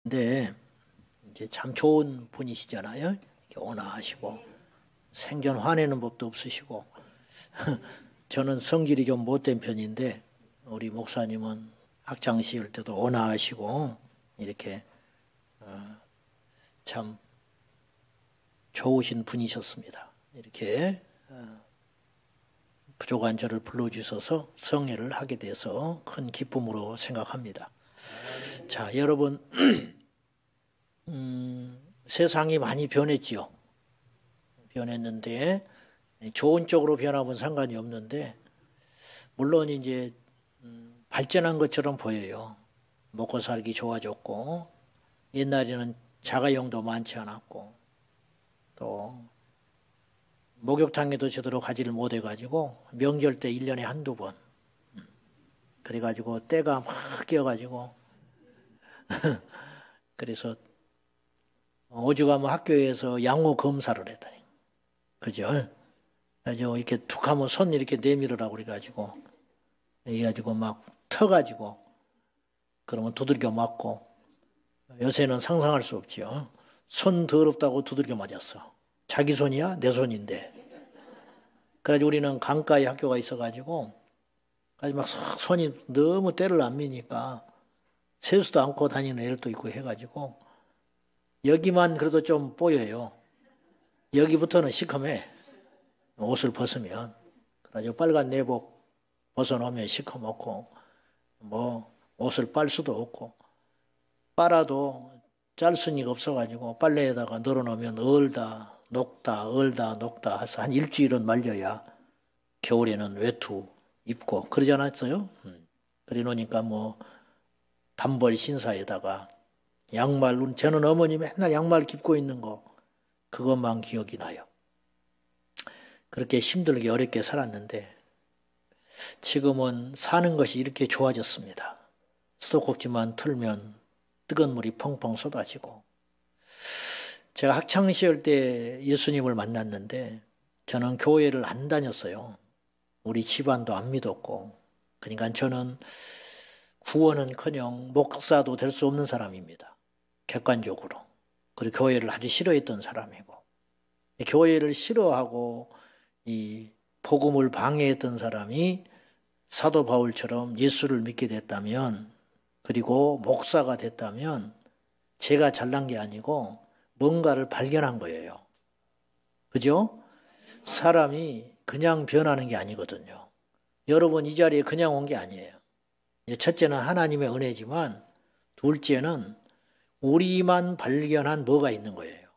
근데 이제 참 좋은 분이시잖아요. 이렇게 온화하시고 생전 화내는 법도 없으시고 저는 성질이 좀 못된 편인데 우리 목사님은 학창 시절 때도 온화하시고 이렇게 참 좋으신 분이셨습니다. 이렇게 부족한 저를 불러주셔서 성회를 하게 돼서 큰 기쁨으로 생각합니다. 자, 여러분 세상이 많이 변했지요. 변했는데 좋은 쪽으로 변하면 상관이 없는데 물론 이제 발전한 것처럼 보여요. 먹고 살기 좋아졌고 옛날에는 자가용도 많지 않았고 또 목욕탕에도 제대로 가지를 못해가지고 명절 때 1년에 한두 번 그래가지고 때가 막 끼어가지고 그래서 오죽하면 학교에서 양호 검사를 했더니 그죠? 그래서 이렇게 툭 하면 손 이렇게 내밀으라고 그래가지고 막 터가지고 그러면 두들겨 맞고 요새는 상상할 수 없지요. 손 더럽다고 두들겨 맞았어. 자기 손이야? 내 손인데. 그래가지고 우리는 강가에 학교가 있어가지고 막 손이 너무 때를 안 미니까 세수도 않고 다니는 애들도 있고 해가지고 여기만 그래도 좀 보여요. 여기부터는 시커매. 옷을 벗으면. 그래가지고 빨간 내복 벗어놓으면 시커멓고 뭐 옷을 빨 수도 없고 빨아도 짤순이가 없어가지고 빨래에다가 널어놓으면 얼다 녹다 해서 한 일주일은 말려야 겨울에는 외투 입고 그러지 않았어요? 그래 놓으니까 뭐 단벌 신사에다가 양말, 저는 어머니 맨날 양말 깁고 있는 거 그것만 기억이 나요. 그렇게 힘들게 어렵게 살았는데 지금은 사는 것이 이렇게 좋아졌습니다. 수도꼭지만 틀면 뜨거운 물이 펑펑 쏟아지고 제가 학창시절 때 예수님을 만났는데 저는 교회를 안 다녔어요. 우리 집안도 안 믿었고 그러니까 저는 구원은커녕 목사도 될 수 없는 사람입니다. 객관적으로. 그리고 교회를 아주 싫어했던 사람이고 교회를 싫어하고 이 복음을 방해했던 사람이 사도 바울처럼 예수를 믿게 됐다면 그리고 목사가 됐다면 제가 잘난 게 아니고 뭔가를 발견한 거예요. 그죠? 사람이 그냥 변하는 게 아니거든요. 여러분 이 자리에 그냥 온 게 아니에요. 첫째는 하나님의 은혜지만 둘째는 우리만 발견한 뭐가 있는 거예요.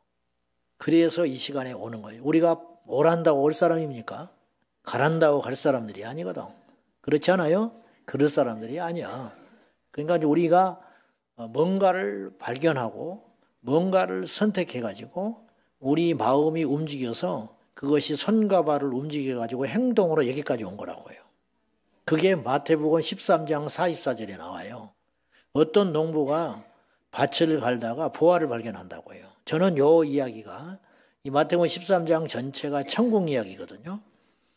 그래서 이 시간에 오는 거예요. 우리가 오란다고 올 사람입니까? 가란다고 갈 사람들이 아니거든. 그렇지 않아요? 그럴 사람들이 아니야. 그러니까 우리가 뭔가를 발견하고 뭔가를 선택해가지고 우리 마음이 움직여서 그것이 손과 발을 움직여가지고 행동으로 여기까지 온 거라고요. 그게 마태복음 13장 44절에 나와요. 어떤 농부가 밭을 갈다가 보화를 발견한다고요. 저는 이 이야기가 이 마태복음 13장 전체가 천국 이야기거든요.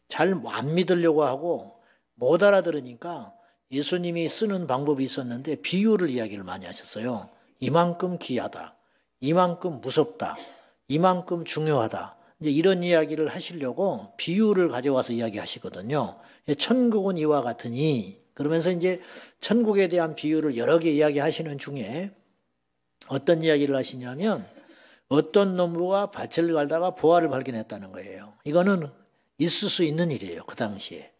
잘 안 믿으려고 하고 못 알아들으니까 예수님이 쓰는 방법이 있었는데 비유를 이야기를 많이 하셨어요. 이만큼 귀하다. 이만큼 무섭다. 이만큼 중요하다. 이제 이런 이야기를 하시려고 비유를 가져와서 이야기하시거든요. 천국은 이와 같으니 그러면서 이제 천국에 대한 비유를 여러 개 이야기하시는 중에 어떤 이야기를 하시냐면 어떤 농부가 밭을 갈다가 보화를 발견했다는 거예요. 이거는 있을 수 있는 일이에요. 그 당시에.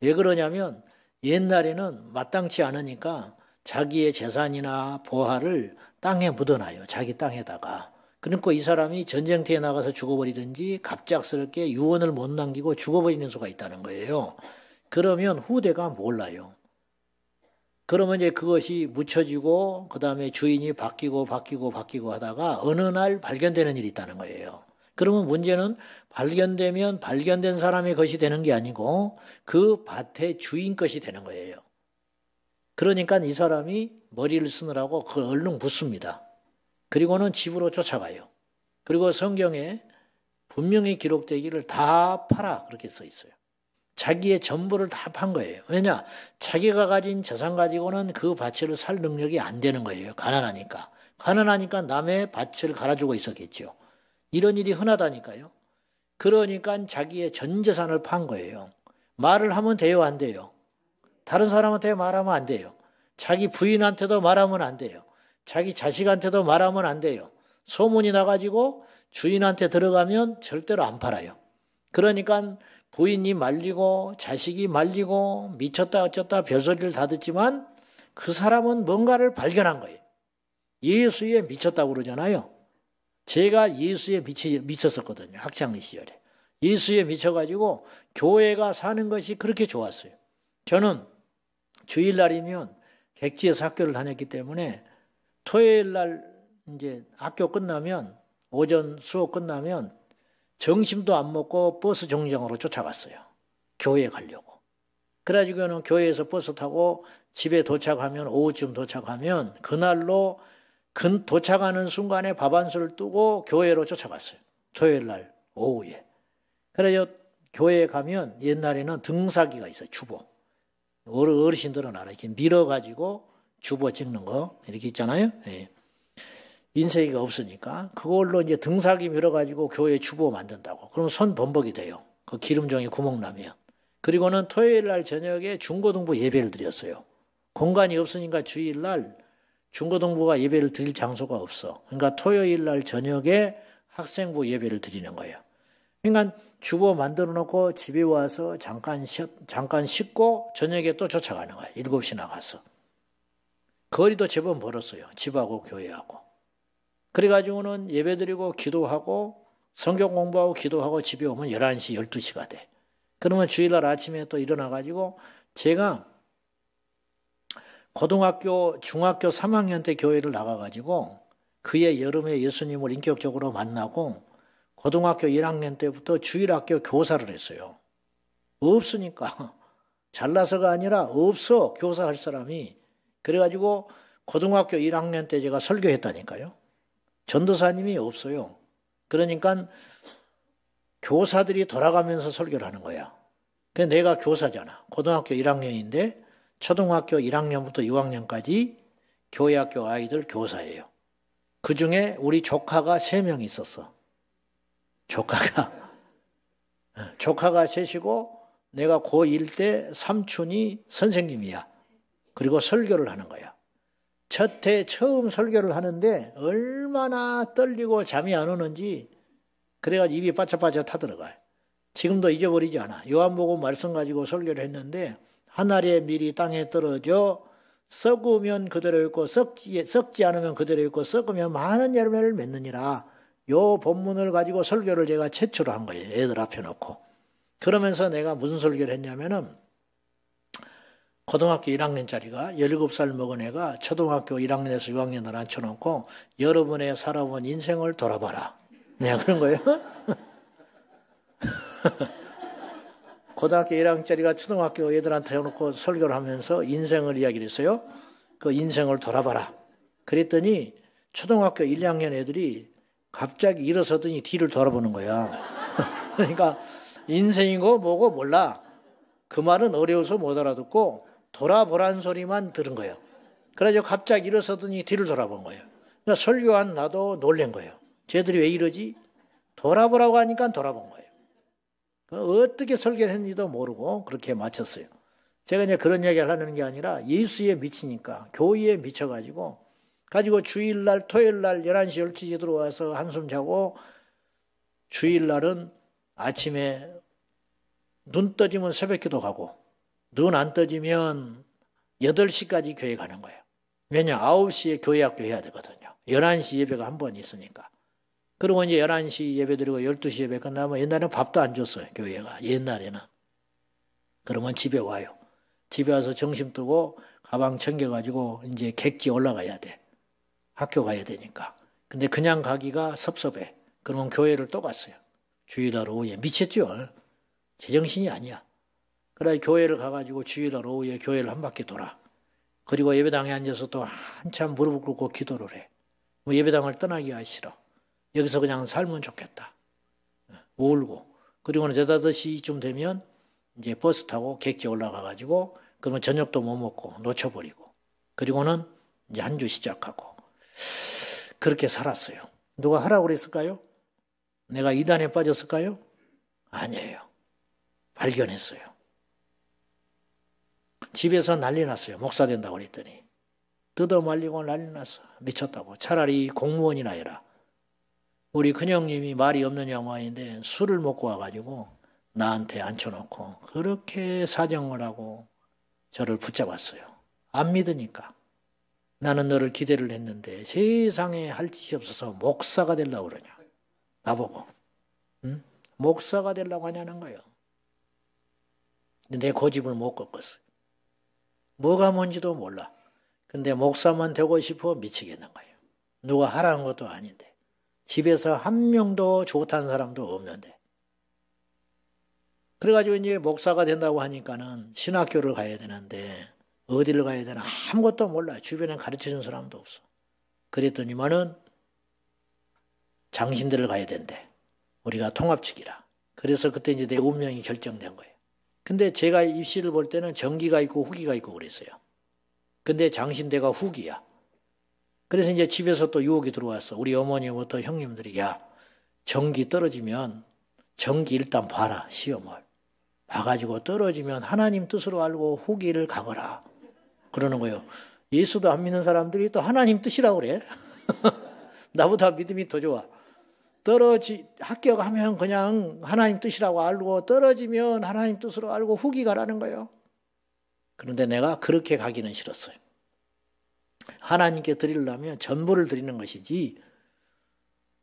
왜 그러냐면 옛날에는 마땅치 않으니까 자기의 재산이나 보화를 땅에 묻어놔요. 자기 땅에다가. 그러니까 이 사람이 전쟁터에 나가서 죽어버리든지 갑작스럽게 유언을 못 남기고 죽어버리는 수가 있다는 거예요. 그러면 후대가 몰라요. 그러면 이제 그것이 묻혀지고 그 다음에 주인이 바뀌고 하다가 어느 날 발견되는 일이 있다는 거예요. 그러면 문제는 발견되면 발견된 사람의 것이 되는 게 아니고 그 밭의 주인 것이 되는 거예요. 그러니까 이 사람이 머리를 쓰느라고 그걸 얼른 붓습니다. 그리고는 집으로 쫓아가요. 그리고 성경에 분명히 기록되기를 다 팔아 그렇게 써 있어요. 자기의 전부를 다 판 거예요. 왜냐? 자기가 가진 재산 가지고는 그 밭을 살 능력이 안 되는 거예요. 가난하니까. 가난하니까 남의 밭을 갈아주고 있었겠죠. 이런 일이 흔하다니까요. 그러니까 자기의 전 재산을 판 거예요. 말을 하면 돼요, 안 돼요? 다른 사람한테 말하면 안 돼요. 자기 부인한테도 말하면 안 돼요. 자기 자식한테도 말하면 안 돼요. 소문이 나가지고 주인한테 들어가면 절대로 안 팔아요. 그러니까 부인이 말리고 자식이 말리고 미쳤다 어쩌다 별소리를 다 듣지만 그 사람은 뭔가를 발견한 거예요. 예수에 미쳤다고 그러잖아요. 제가 예수에 미쳤었거든요. 학창 시절에. 예수에 미쳐가지고 교회가 사는 것이 그렇게 좋았어요. 저는 주일날이면 객지에서 학교를 다녔기 때문에 토요일날 이제 학교 끝나면 오전 수업 끝나면 점심도 안 먹고 버스 정류장으로 쫓아갔어요. 교회에 가려고. 그래가지고는 교회에서 버스 타고 집에 도착하면 오후쯤 도착하면 그날로 도착하는 순간에 밥 한 술을 뜨고 교회로 쫓아갔어요. 토요일날 오후에. 그래서 교회에 가면 옛날에는 등사기가 있어요. 주보. 어르신들은 알아요. 이렇게 밀어가지고 주보 찍는 거 이렇게 있잖아요. 예. 인쇄기가 없으니까 그걸로 이제 등사기 밀어가지고 교회 주보 만든다고. 그러면 손 범벅이 돼요. 그 기름종이 구멍 나면. 그리고는 토요일날 저녁에 중고등부 예배를 드렸어요. 공간이 없으니까 주일날 중고등부가 예배를 드릴 장소가 없어. 그러니까 토요일날 저녁에 학생부 예배를 드리는 거예요. 그러니까 주보 만들어 놓고 집에 와서 잠깐 씻고 저녁에 또 쫓아가는 거예요. 7시 나가서. 거리도 제법 멀었어요. 집하고 교회하고. 그래가지고는 예배드리고 기도하고 성경 공부하고 기도하고 집에 오면 11시, 12시가 돼. 그러면 주일날 아침에 또 일어나가지고 제가 고등학교, 중학교 3학년 때 교회를 나가가지고 그해 여름에 예수님을 인격적으로 만나고 고등학교 1학년 때부터 주일학교 교사를 했어요. 없으니까. 잘나서가 아니라 없어, 교사할 사람이. 그래가지고 고등학교 1학년 때 제가 설교했다니까요. 전도사님이 없어요. 그러니까 교사들이 돌아가면서 설교를 하는 거야. 그래서 내가 교사잖아. 고등학교 1학년인데 초등학교 1학년부터 6학년까지 교회학교 아이들 교사예요. 그중에 우리 조카가 3명 있었어. 조카가 셋이고 내가 고1 때 삼촌이 선생님이야. 그리고 설교를 하는 거야. 첫 해 처음 설교를 하는데 얼마나 떨리고 잠이 안 오는지 그래가지고 입이 바짝바짝 타들어가요. 지금도 잊어버리지 않아. 요한복음 말씀 가지고 설교를 했는데 하늘의 밀이 땅에 떨어져 썩으면 그대로 있고 썩지 않으면 그대로 있고 썩으면 많은 열매를 맺느니라. 요 본문을 가지고 설교를 제가 최초로 한 거예요. 애들 앞에 놓고. 그러면서 내가 무슨 설교를 했냐면은 고등학교 1학년짜리가 17살 먹은 애가 초등학교 1학년에서 6학년을 앉혀놓고 여러분의 살아온 인생을 돌아봐라. 내가 그런 거예요. 고등학교 1학년짜리가 초등학교 애들한테 해놓고 설교를 하면서 인생을 이야기를 했어요. 그 인생을 돌아봐라. 그랬더니 초등학교 1, 2학년 애들이 갑자기 일어서더니 뒤를 돌아보는 거야. 그러니까 인생이고 뭐고 몰라. 그 말은 어려워서 못 알아듣고 돌아보란 소리만 들은 거예요. 그래서 갑자기 일어서더니 뒤를 돌아본 거예요. 그러니까 설교한 나도 놀란 거예요. 쟤들이 왜 이러지? 돌아보라고 하니까 돌아본 거예요. 어떻게 설교를 했는지도 모르고 그렇게 마쳤어요. 제가 이제 그런 이야기를 하는 게 아니라 예수에 미치니까 교회에 미쳐가지고 주일날 토요일날 11시 12시에 들어와서 한숨 자고 주일날은 아침에 눈 떠지면 새벽기도 가고 눈 안 떠지면 8시까지 교회 가는 거예요. 왜냐 9시에 교회학교 해야 되거든요. 11시 예배가 한 번 있으니까. 그리고 이제 11시 예배 드리고 12시 예배 끝나면 옛날에는 밥도 안 줬어요. 교회가. 옛날에는. 그러면 집에 와요. 집에 와서 점심 뜨고 가방 챙겨가지고 이제 객지 올라가야 돼. 학교 가야 되니까. 근데 그냥 가기가 섭섭해. 그러면 교회를 또 갔어요. 주일날 오후에. 미쳤죠. 제정신이 아니야. 그래 교회를 가가지고 주일날 오후에 교회를 한 바퀴 돌아. 그리고 예배당에 앉아서 또 한참 무릎 꿇고 기도를 해. 뭐 예배당을 떠나기가 싫어. 여기서 그냥 살면 좋겠다. 울고. 그리고는 4-5시쯤 되면 이제 버스 타고 객지 올라가가지고 그러면 저녁도 못 먹고 놓쳐버리고. 그리고는 이제 한 주 시작하고. 그렇게 살았어요. 누가 하라고 그랬을까요? 내가 이단에 빠졌을까요? 아니에요. 발견했어요. 집에서 난리 났어요. 목사 된다고 그랬더니. 뜯어 말리고 난리 났어. 미쳤다고. 차라리 공무원이나 해라. 우리 큰형님이 말이 없는 양반인데 술을 먹고 와가지고 나한테 앉혀놓고 그렇게 사정을 하고 저를 붙잡았어요. 안 믿으니까. 나는 너를 기대를 했는데 세상에 할 짓이 없어서 목사가 되려고 그러냐. 나보고. 응? 목사가 되려고 하냐는 거예요. 근데 내 고집을 못 꺾었어요. 뭐가 뭔지도 몰라. 근데 목사만 되고 싶어 미치겠는 거예요. 누가 하라는 것도 아닌데. 집에서 한 명도 좋다는 사람도 없는데. 그래가지고 이제 목사가 된다고 하니까는 신학교를 가야 되는데 어디를 가야 되나 아무것도 몰라요. 주변에 가르쳐준 사람도 없어. 그랬더니만은 장신대를 가야 된대. 우리가 통합측이라. 그래서 그때 이제 내 운명이 결정된 거예요. 근데 제가 입시를 볼 때는 정기가 있고 후기가 있고 그랬어요. 근데 장신대가 후기야. 그래서 이제 집에서 또 유혹이 들어왔어. 우리 어머니부터 형님들이 야 정기 떨어지면 정기 일단 봐라 시험을. 봐가지고 떨어지면 하나님 뜻으로 알고 후기를 가거라. 그러는 거예요. 예수도 안 믿는 사람들이 또 하나님 뜻이라고 그래. 나보다 믿음이 더 좋아. 합격하면 그냥 하나님 뜻이라고 알고 떨어지면 하나님 뜻으로 알고 후기 가라는 거예요. 그런데 내가 그렇게 가기는 싫었어요. 하나님께 드리려면 전부를 드리는 것이지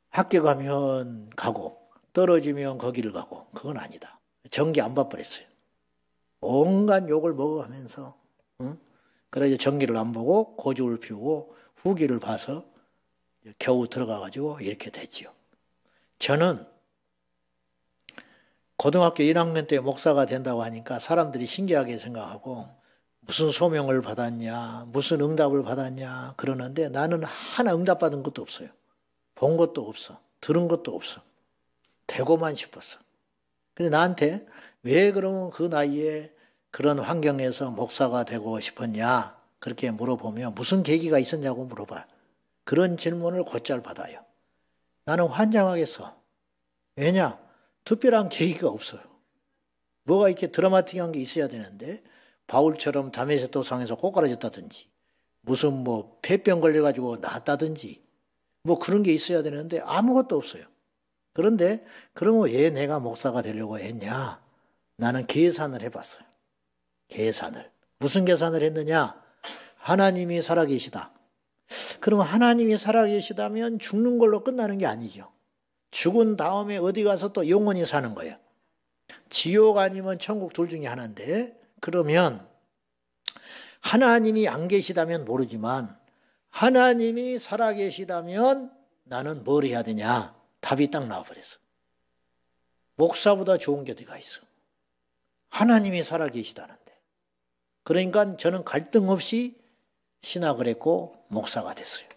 합격하면 가고 떨어지면 거기를 가고 그건 아니다. 정기 안 봐버렸어요. 온갖 욕을 먹어가면서 그래서 정기를 안 보고 고집을 피우고 후기를 봐서 겨우 들어가가지고 이렇게 됐지요. 저는 고등학교 1학년 때 목사가 된다고 하니까 사람들이 신기하게 생각하고 무슨 소명을 받았냐, 무슨 응답을 받았냐 그러는데 나는 하나 응답받은 것도 없어요. 본 것도 없어. 들은 것도 없어. 되고만 싶었어. 근데 나한테 왜 그러면 그 나이에 그런 환경에서 목사가 되고 싶었냐 그렇게 물어보면 무슨 계기가 있었냐고 물어봐. 그런 질문을 곧잘 받아요. 나는 환장하겠어. 왜냐? 특별한 계기가 없어요. 뭐가 이렇게 드라마틱한 게 있어야 되는데 바울처럼 다메섹 도상에서 꼬꾸라졌다든지 무슨 뭐 폐병 걸려가지고 나았다든지 뭐 그런 게 있어야 되는데 아무것도 없어요. 그런데 그러면 왜 내가 목사가 되려고 했냐? 나는 계산을 해봤어요. 계산을. 무슨 계산을 했느냐? 하나님이 살아계시다. 그러면 하나님이 살아계시다면 죽는 걸로 끝나는 게 아니죠. 죽은 다음에 어디 가서 또 영원히 사는 거예요. 지옥 아니면 천국 둘 중에 하나인데 그러면 하나님이 안 계시다면 모르지만 하나님이 살아계시다면 나는 뭘 해야 되냐? 답이 딱 나와버렸어. 목사보다 좋은 게 어디가 있어. 하나님이 살아계시다는데. 그러니까 저는 갈등 없이 신학을 했고 목사가 됐어요.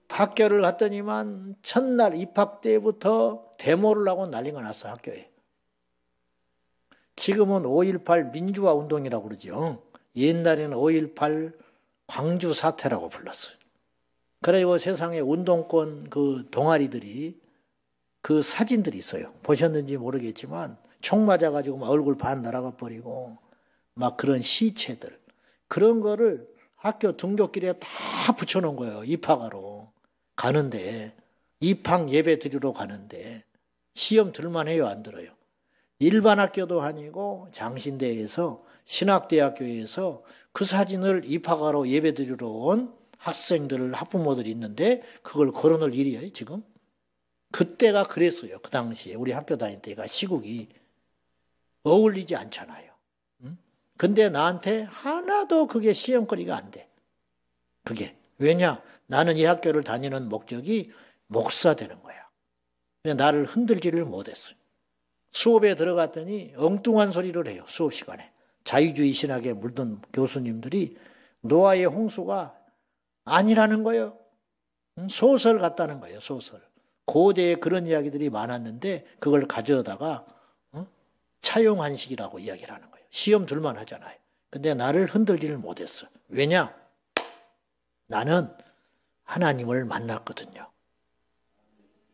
학교를 갔더니만 첫날 입학 때부터 데모를 하고 난리가 났어 학교에. 지금은 5.18 민주화 운동이라고 그러죠. 옛날에는 5.18 광주 사태라고 불렀어요. 그리고 세상에 운동권 그 동아리들이 그 사진들이 있어요. 보셨는지 모르겠지만 총 맞아가지고 막 얼굴 반 날아가 버리고 막 그런 시체들 그런 거를 학교 등굣길에 다 붙여놓은 거예요. 입학하러 가는데 입학 예배 드리러 가는데 시험 들만 해요 안 들어요. 일반 학교도 아니고 장신대에서 신학대학교에서 그 사진을 입학하러 예배 드리러 온 학생들 학부모들이 있는데 그걸 걸어놓을 일이에요 지금. 그때가 그랬어요. 그 당시에 우리 학교 다닐 때가 시국이 어울리지 않잖아요. 근데 나한테 하나도 그게 시험거리가 안 돼. 그게. 왜냐? 나는 이 학교를 다니는 목적이 목사 되는 거야. 그냥 나를 흔들지를 못했어요. 수업에 들어갔더니 엉뚱한 소리를 해요. 수업 시간에. 자유주의 신학에 물든 교수님들이 노아의 홍수가 아니라는 거예요. 소설 같다는 거예요. 소설. 고대에 그런 이야기들이 많았는데 그걸 가져다가 차용한식이라고 이야기를 하는 거예요. 시험 들만 하잖아요. 근데 나를 흔들지를 못했어. 왜냐? 나는 하나님을 만났거든요.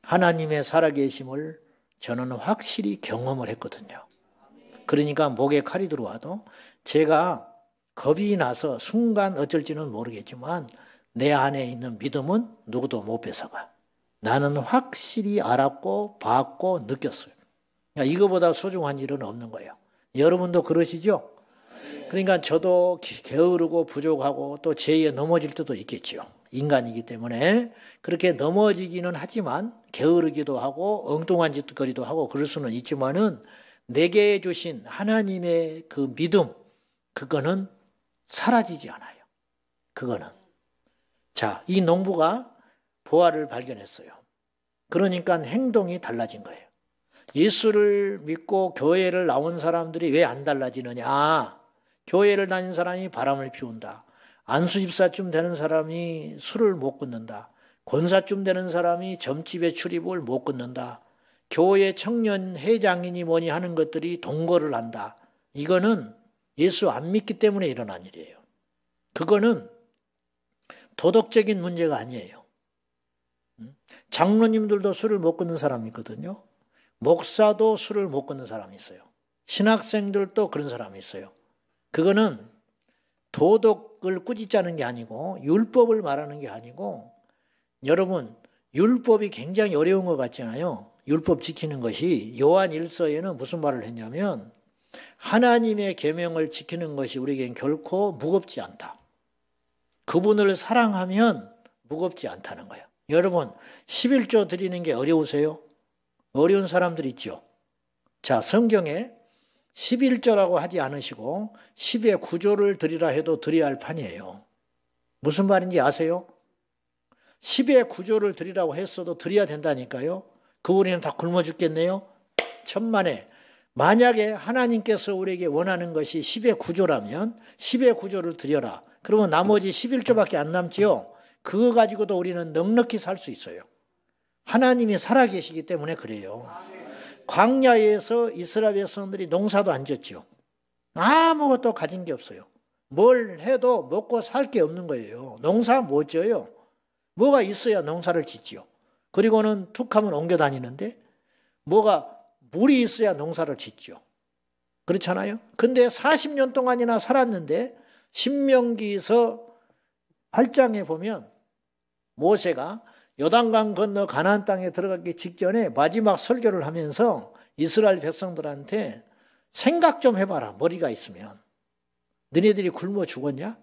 하나님의 살아계심을 저는 확실히 경험을 했거든요. 그러니까 목에 칼이 들어와도 제가 겁이 나서 순간 어쩔지는 모르겠지만 내 안에 있는 믿음은 누구도 못 뺏어가. 나는 확실히 알았고 봤고 느꼈어요. 그러니까 이거보다 소중한 일은 없는 거예요. 여러분도 그러시죠? 그러니까 저도 게으르고 부족하고 또 죄에 넘어질 때도 있겠죠. 인간이기 때문에 그렇게 넘어지기는 하지만 게으르기도 하고 엉뚱한 짓거리도 하고 그럴 수는 있지만은 내게 주신 하나님의 그 믿음, 그거는 사라지지 않아요. 그거는. 자, 이 농부가 보화를 발견했어요. 그러니까 행동이 달라진 거예요. 예수를 믿고 교회를 나온 사람들이 왜 안 달라지느냐? 교회를 다닌 사람이 바람을 피운다. 안수집사쯤 되는 사람이 술을 못 끊는다. 권사쯤 되는 사람이 점집에 출입을 못 끊는다. 교회 청년 회장이니 뭐니 하는 것들이 동거를 한다. 이거는 예수 안 믿기 때문에 일어난 일이에요. 그거는 도덕적인 문제가 아니에요. 장로님들도 술을 못 끊는 사람이 있거든요. 목사도 술을 못 끊는 사람이 있어요. 신학생들도 그런 사람이 있어요. 그거는 도덕을 꾸짖자는 게 아니고 율법을 말하는 게 아니고 여러분 율법이 굉장히 어려운 것 같잖아요. 율법 지키는 것이 요한 1서에는 무슨 말을 했냐면 하나님의 계명을 지키는 것이 우리에겐 결코 무겁지 않다. 그분을 사랑하면 무겁지 않다는 거예요. 여러분 11조 드리는 게 어려우세요? 어려운 사람들 있죠. 자, 성경에 11조라고 하지 않으시고 10의 9조를 드리라 해도 드려야 할 판이에요. 무슨 말인지 아세요? 10의 9조를 드리라고 했어도 드려야 된다니까요. 그 우리는 다 굶어 죽겠네요. 천만에. 만약에 하나님께서 우리에게 원하는 것이 10의 9조라면 10의 9조를 드려라. 그러면 나머지 11조밖에 안 남지요. 그거 가지고도 우리는 넉넉히 살 수 있어요. 하나님이 살아계시기 때문에 그래요. 광야에서 이스라엘 백성들이 농사도 안 짓죠. 아무것도 가진 게 없어요. 뭘 해도 먹고 살 게 없는 거예요. 농사 못 져요. 뭐가 있어야 농사를 짓지요. 그리고는 툭 하면 옮겨 다니는데 뭐가 물이 있어야 농사를 짓죠. 그렇잖아요. 근데 40년 동안이나 살았는데 신명기서 8장에 보면 모세가 요단강 건너 가나안 땅에 들어가기 직전에 마지막 설교를 하면서 이스라엘 백성들한테 생각 좀 해봐라. 머리가 있으면. 너네들이 굶어 죽었냐?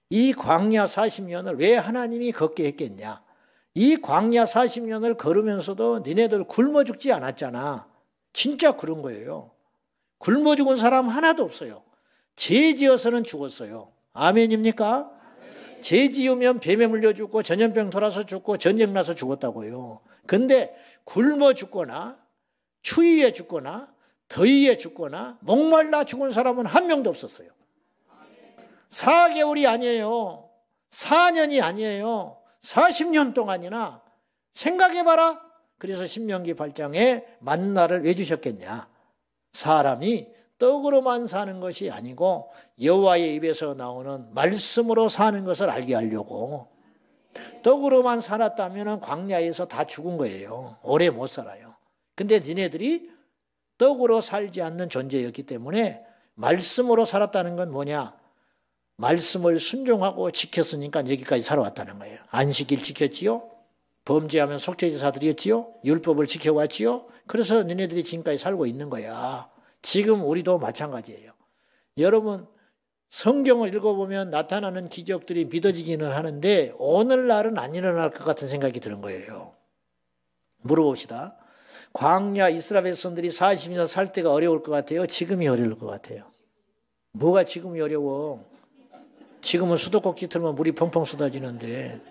이 광야 40년을 왜 하나님이 걷게 했겠냐? 이 광야 40년을 걸으면서도 너네들 굶어 죽지 않았잖아. 진짜 그런 거예요. 굶어 죽은 사람 하나도 없어요. 죄 지어서는 죽었어요. 아멘입니까? 죄 지으면 뱀에 물려 죽고 전염병 돌아서 죽고 전쟁 나서 죽었다고요. 근데 굶어 죽거나 추위에 죽거나 더위에 죽거나 목말라 죽은 사람은 한 명도 없었어요. 4개월이 아니에요. 4년이 아니에요. 40년 동안이나 생각해봐라. 그래서 신명기 8장에 만나를 왜 주셨겠냐. 사람이 떡으로만 사는 것이 아니고 여호와의 입에서 나오는 말씀으로 사는 것을 알게 하려고. 떡으로만 살았다면 광야에서 다 죽은 거예요. 오래 못 살아요. 근데 니네들이 떡으로 살지 않는 존재였기 때문에 말씀으로 살았다는 건 뭐냐? 말씀을 순종하고 지켰으니까 여기까지 살아왔다는 거예요. 안식일 지켰지요? 범죄하면 속죄제사 드렸지요? 율법을 지켜왔지요? 그래서 너네들이 지금까지 살고 있는 거야. 지금 우리도 마찬가지예요. 여러분 성경을 읽어보면 나타나는 기적들이 믿어지기는 하는데 오늘날은 안 일어날 것 같은 생각이 드는 거예요. 물어봅시다. 광야 이스라엘 백성들이 40년 살 때가 어려울 것 같아요? 지금이 어려울 것 같아요? 뭐가 지금이 어려워? 지금은 수도꼭지 틀면 물이 펑펑 쏟아지는데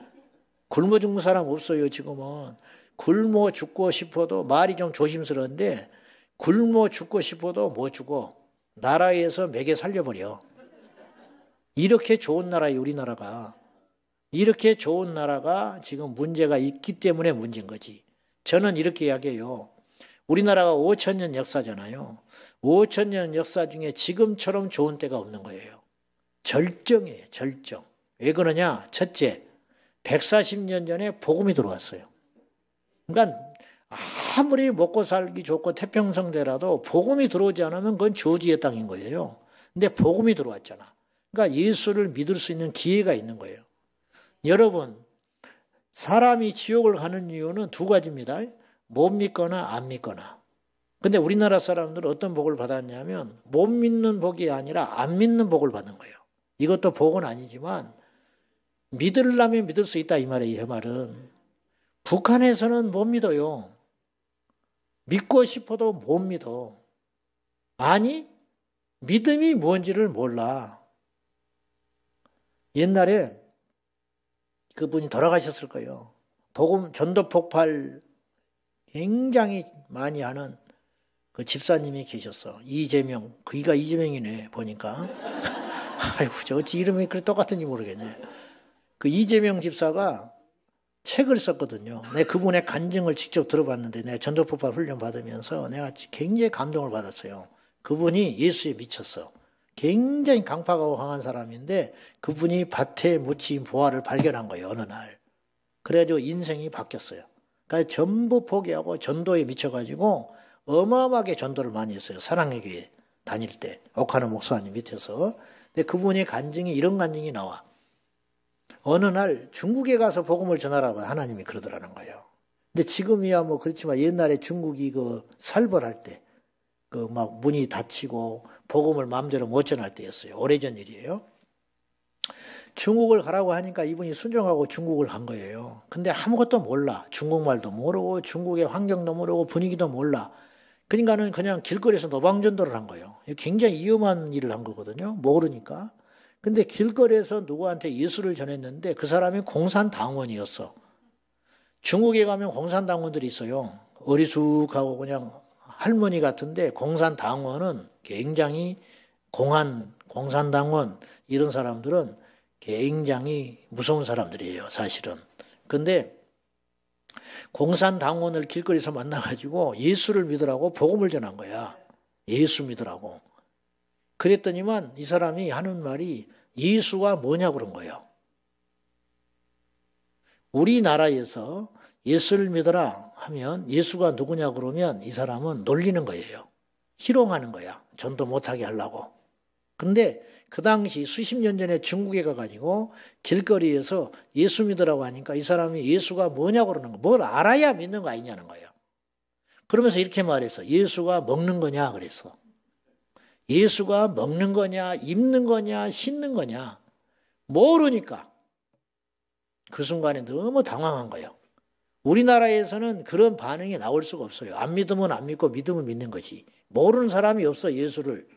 굶어 죽는 사람 없어요. 지금은 굶어 죽고 싶어도 말이 좀 조심스러운데 굶어 죽고 싶어도 못 죽어. 나라에서 매개 살려버려. 이렇게 좋은 나라예요. 우리나라가. 이렇게 좋은 나라가 지금 문제가 있기 때문에 문제인 거지. 저는 이렇게 이야기해요. 우리나라가 5,000년 역사잖아요. 5,000년 역사 중에 지금처럼 좋은 때가 없는 거예요. 절정이에요. 절정. 왜 그러냐? 첫째, 140년 전에 복음이 들어왔어요. 그러니까 아무리 먹고 살기 좋고 태평성대라도 복음이 들어오지 않으면 그건 저주의 땅인 거예요. 근데 복음이 들어왔잖아. 그러니까 예수를 믿을 수 있는 기회가 있는 거예요. 여러분, 사람이 지옥을 가는 이유는 두 가지입니다. 못 믿거나 안 믿거나. 근데 우리나라 사람들은 어떤 복을 받았냐면 못 믿는 복이 아니라 안 믿는 복을 받는 거예요. 이것도 복은 아니지만 믿으려면 믿을 수 있다 이 말이에요. 이 말은. 북한에서는 못 믿어요. 믿고 싶어도 못 믿어. 아니, 믿음이 뭔지를 몰라. 옛날에 그분이 돌아가셨을 거예요. 복음 전도 폭발 굉장히 많이 하는 그 집사님이 계셨어. 이재명. 그이가 이재명이네 보니까. 아이고 저 어찌 이름이 그렇게 똑같은지 모르겠네. 그 이재명 집사가 책을 썼거든요. 내가 그분의 간증을 직접 들어봤는데 내가 전도 폭발 훈련 받으면서 내가 굉장히 감동을 받았어요. 그분이 예수에 미쳤어. 굉장히 강팍하고 강한 사람인데 그분이 밭에 묻힌 보화를 발견한 거예요. 어느 날. 그래가지고 인생이 바뀌었어요. 그러니까 전부 포기하고 전도에 미쳐가지고 어마어마하게 전도를 많이 했어요. 사랑의 교회 다닐 때 옥하는 목사님 밑에서. 근데 그분의 간증이 이런 간증이 나와. 어느 날 중국에 가서 복음을 전하라고 하나님이 그러더라는 거예요. 근데 지금이야 뭐 그렇지만 옛날에 중국이 그 살벌할 때 그 막 문이 닫히고 복음을 마음대로 못 전할 때였어요. 오래전 일이에요. 중국을 가라고 하니까 이분이 순종하고 중국을 간 거예요. 근데 아무것도 몰라. 중국말도 모르고 중국의 환경도 모르고 분위기도 몰라. 그러니까는 그냥 길거리에서 노방전도를 한 거예요. 굉장히 위험한 일을 한 거거든요. 모르니까. 근데 길거리에서 누구한테 예수를 전했는데 그 사람이 공산당원이었어. 중국에 가면 공산당원들이 있어요. 어리숙하고 그냥 할머니 같은데 공산당원은 굉장히 공산당원 이런 사람들은 굉장히 무서운 사람들이에요. 사실은. 근데 공산당원을 길거리에서 만나가지고 예수를 믿으라고 복음을 전한 거야. 예수 믿으라고. 그랬더니만 이 사람이 하는 말이 예수가 뭐냐고 그런 거예요. 우리나라에서 예수를 믿어라 하면 예수가 누구냐 그러면 이 사람은 놀리는 거예요. 희롱하는 거야. 전도 못하게 하려고. 근데 그 당시 수십 년 전에 중국에 가가지고 길거리에서 예수 믿으라고 하니까 이 사람이 예수가 뭐냐고 그러는 거. 뭘 알아야 믿는 거 아니냐는 거예요. 그러면서 이렇게 말했어. 예수가 먹는 거냐 그랬어. 예수가 먹는 거냐, 입는 거냐, 씻는 거냐. 모르니까. 그 순간에 너무 당황한 거예요. 우리나라에서는 그런 반응이 나올 수가 없어요. 안 믿으면 안 믿고 믿으면 믿는 거지. 모르는 사람이 없어, 예수를.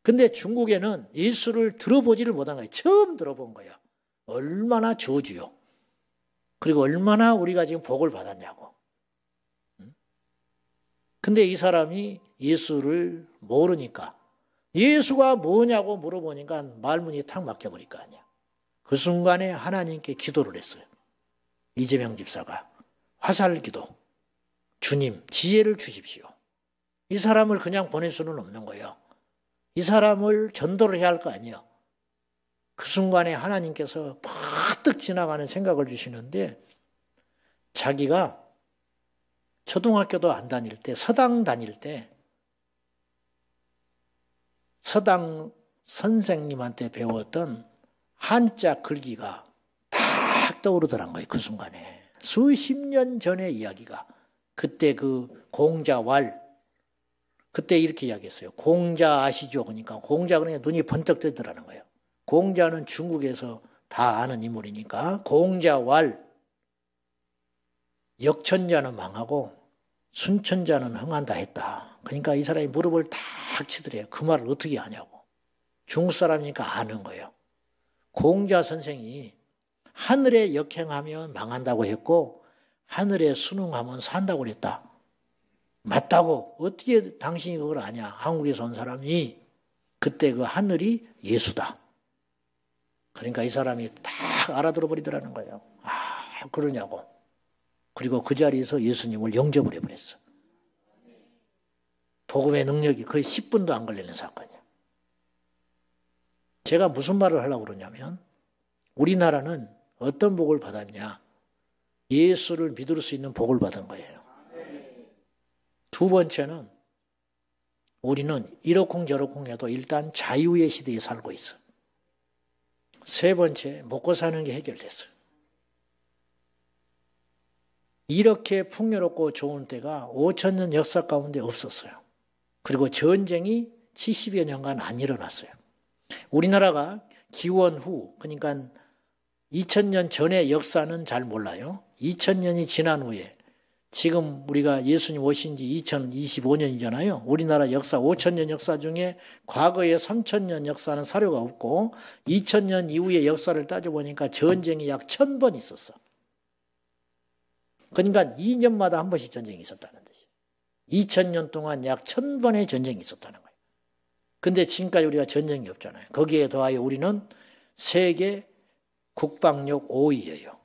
근데 중국에는 예수를 들어보지를 못한 거예요. 처음 들어본 거예요. 얼마나 저주요. 그리고 얼마나 우리가 지금 복을 받았냐고. 근데 이 사람이 예수를 모르니까 예수가 뭐냐고 물어보니까 말문이 탁 막혀버릴 거 아니야. 그 순간에 하나님께 기도를 했어요. 이재명 집사가. 화살기도. 주님, 지혜를 주십시오. 이 사람을 그냥 보낼 수는 없는 거예요. 이 사람을 전도를 해야 할 거 아니에요. 그 순간에 하나님께서 퍼뜩 지나가는 생각을 주시는데 자기가 초등학교도 안 다닐 때, 서당 다닐 때 서당 선생님한테 배웠던 한자 글귀가 딱 떠오르더란 거예요. 그 순간에. 수십 년 전의 이야기가. 그때 그 공자왈. 그때 이렇게 이야기했어요. 공자 아시죠? 그러니까 공자 그러니까 눈이 번뜩 뜨더라는 거예요. 공자는 중국에서 다 아는 인물이니까 공자왈. 역천자는 망하고 순천자는 흥한다 했다. 그러니까 이 사람이 무릎을 탁 치더래요. 그 말을 어떻게 하냐고. 중국 사람이니까 아는 거예요. 공자 선생이 하늘에 역행하면 망한다고 했고 하늘에 순응하면 산다고 그랬다. 맞다고. 어떻게 당신이 그걸 아냐. 한국에서 온 사람이. 그때 그 하늘이 예수다. 그러니까 이 사람이 딱 알아들어 버리더라는 거예요. 아, 그러냐고. 그리고 그 자리에서 예수님을 영접을 해버렸어. 복음의 능력이 거의 10분도 안 걸리는 사건이야. 제가 무슨 말을 하려고 그러냐면 우리나라는 어떤 복을 받았냐? 예수를 믿을 수 있는 복을 받은 거예요. 두 번째는 우리는 이러쿵저러쿵 해도 일단 자유의 시대에 살고 있어. 세 번째, 먹고 사는 게 해결됐어요. 이렇게 풍요롭고 좋은 때가 5,000년 역사 가운데 없었어요. 그리고 전쟁이 70여 년간 안 일어났어요. 우리나라가 기원 후, 그러니까 2000년 전의 역사는 잘 몰라요. 2000년이 지난 후에 지금 우리가 예수님 오신 지 2025년이잖아요. 우리나라 역사 5000년 역사 중에 과거의 3000년 역사는 사료가 없고 2000년 이후의 역사를 따져보니까 전쟁이 약 1000번 있었어. 그러니까 2년마다 한 번씩 전쟁이 있었다는 뜻이에요. 2000년 동안 약 1000번의 전쟁이 있었다는 거예요. 근데 지금까지 우리가 전쟁이 없잖아요. 거기에 더하여 우리는 세계 국방력 5위예요.